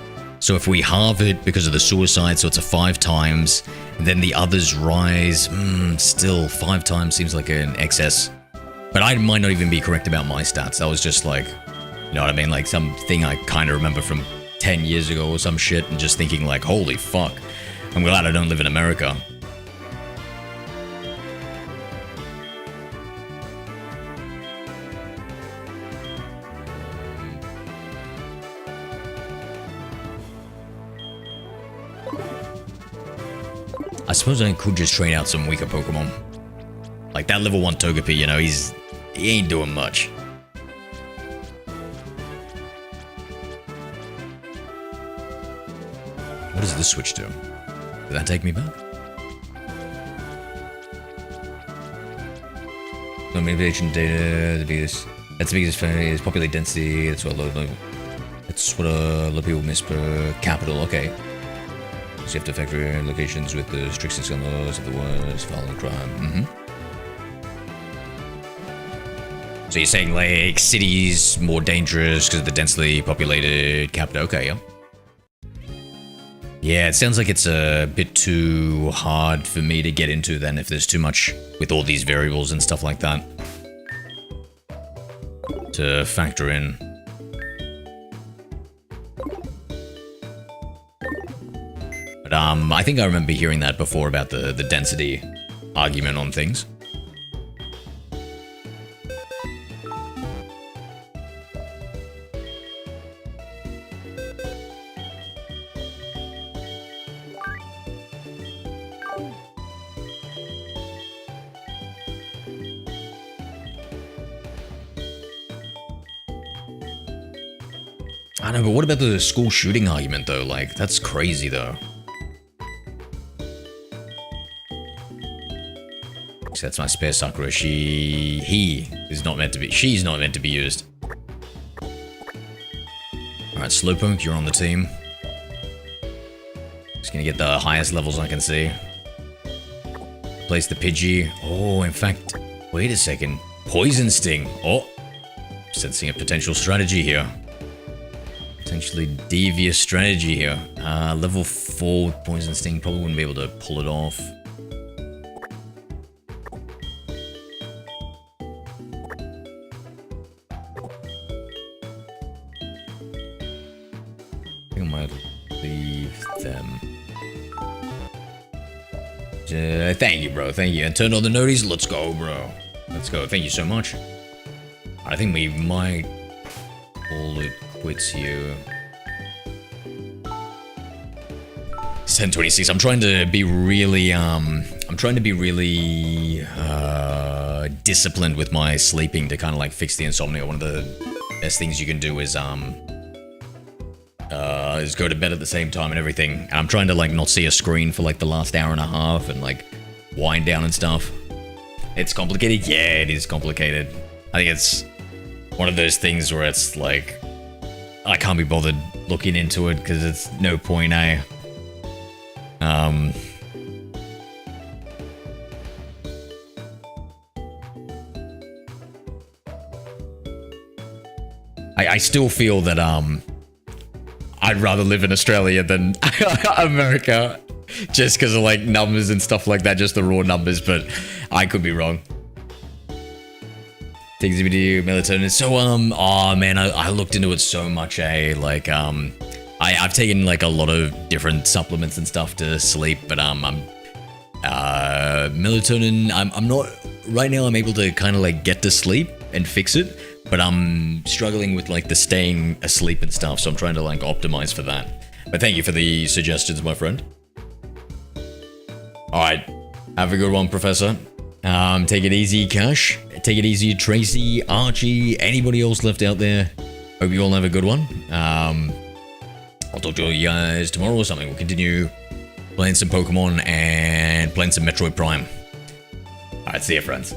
Speaker 1: we halve it because of the suicide, so it's a 5 times, and then the others rise, still 5 times seems like an excess. But I might not even be correct about my stats. That was just like, you know what I mean? Like something I kind of remember from 10 years ago or some shit, and just thinking like, holy fuck, I'm glad I don't live in America. I suppose I could just train out some weaker Pokemon. Like that level 1 Togepi, you know, he ain't doing much. What does this switch do? Did that take me back? No manipulation data, that's the biggest factor is population density, that's what a lot of people miss per capital, okay. So you have to factor in locations with the strictest gun laws of the worst violent crime. So you're saying like cities more dangerous because of the densely populated capital? Okay, yeah. Yeah, it sounds like it's a bit too hard for me to get into then if there's too much with all these variables and stuff like that to factor in. But I think I remember hearing that before about the density argument on things. I know, but what about the school shooting argument though? Like, that's crazy though. So that's my spare Sakura. He is not meant to be. She's not meant to be used. Alright, Slowpoke, you're on the team. Just gonna get the highest levels I can see. Place the Pidgey. Oh, in fact, wait a second. Poison Sting. Oh, sensing a potential strategy here. Potentially devious strategy here. Level 4 with Poison Sting. Probably wouldn't be able to pull it off. I think I might leave them. Thank you, bro. Thank you. And turn on the noties. Let's go, bro. Let's go. Thank you so much. I think we might call it quits here. 10:26. I'm trying to be really disciplined with my sleeping to kind of like fix the insomnia. One of the best things you can do is go to bed at the same time and everything. And I'm trying to like not see a screen for like the last hour and a half and like wind down and stuff. It's complicated. Yeah, it is complicated. I think it's one of those things where it's like I can't be bothered looking into it because it's no point, eh? I still feel that I'd rather live in Australia than America, just because of like numbers and stuff like that, just the raw numbers. But I could be wrong. Takes me to melatonin. So oh man, I looked into it so much. Like I've taken like a lot of different supplements and stuff to sleep, but melatonin. I'm not right now. I'm able to kind of like get to sleep and fix it. But I'm struggling with like the staying asleep and stuff, so I'm trying to like optimize for that. But thank you for the suggestions, my friend. All right, have a good one, Professor. Take it easy, Cash. Take it easy, Tracy, Archie, anybody else left out there. Hope you all have a good one. I'll talk to you guys tomorrow or something. We'll continue playing some Pokemon and playing some Metroid Prime. All right, see ya, friends.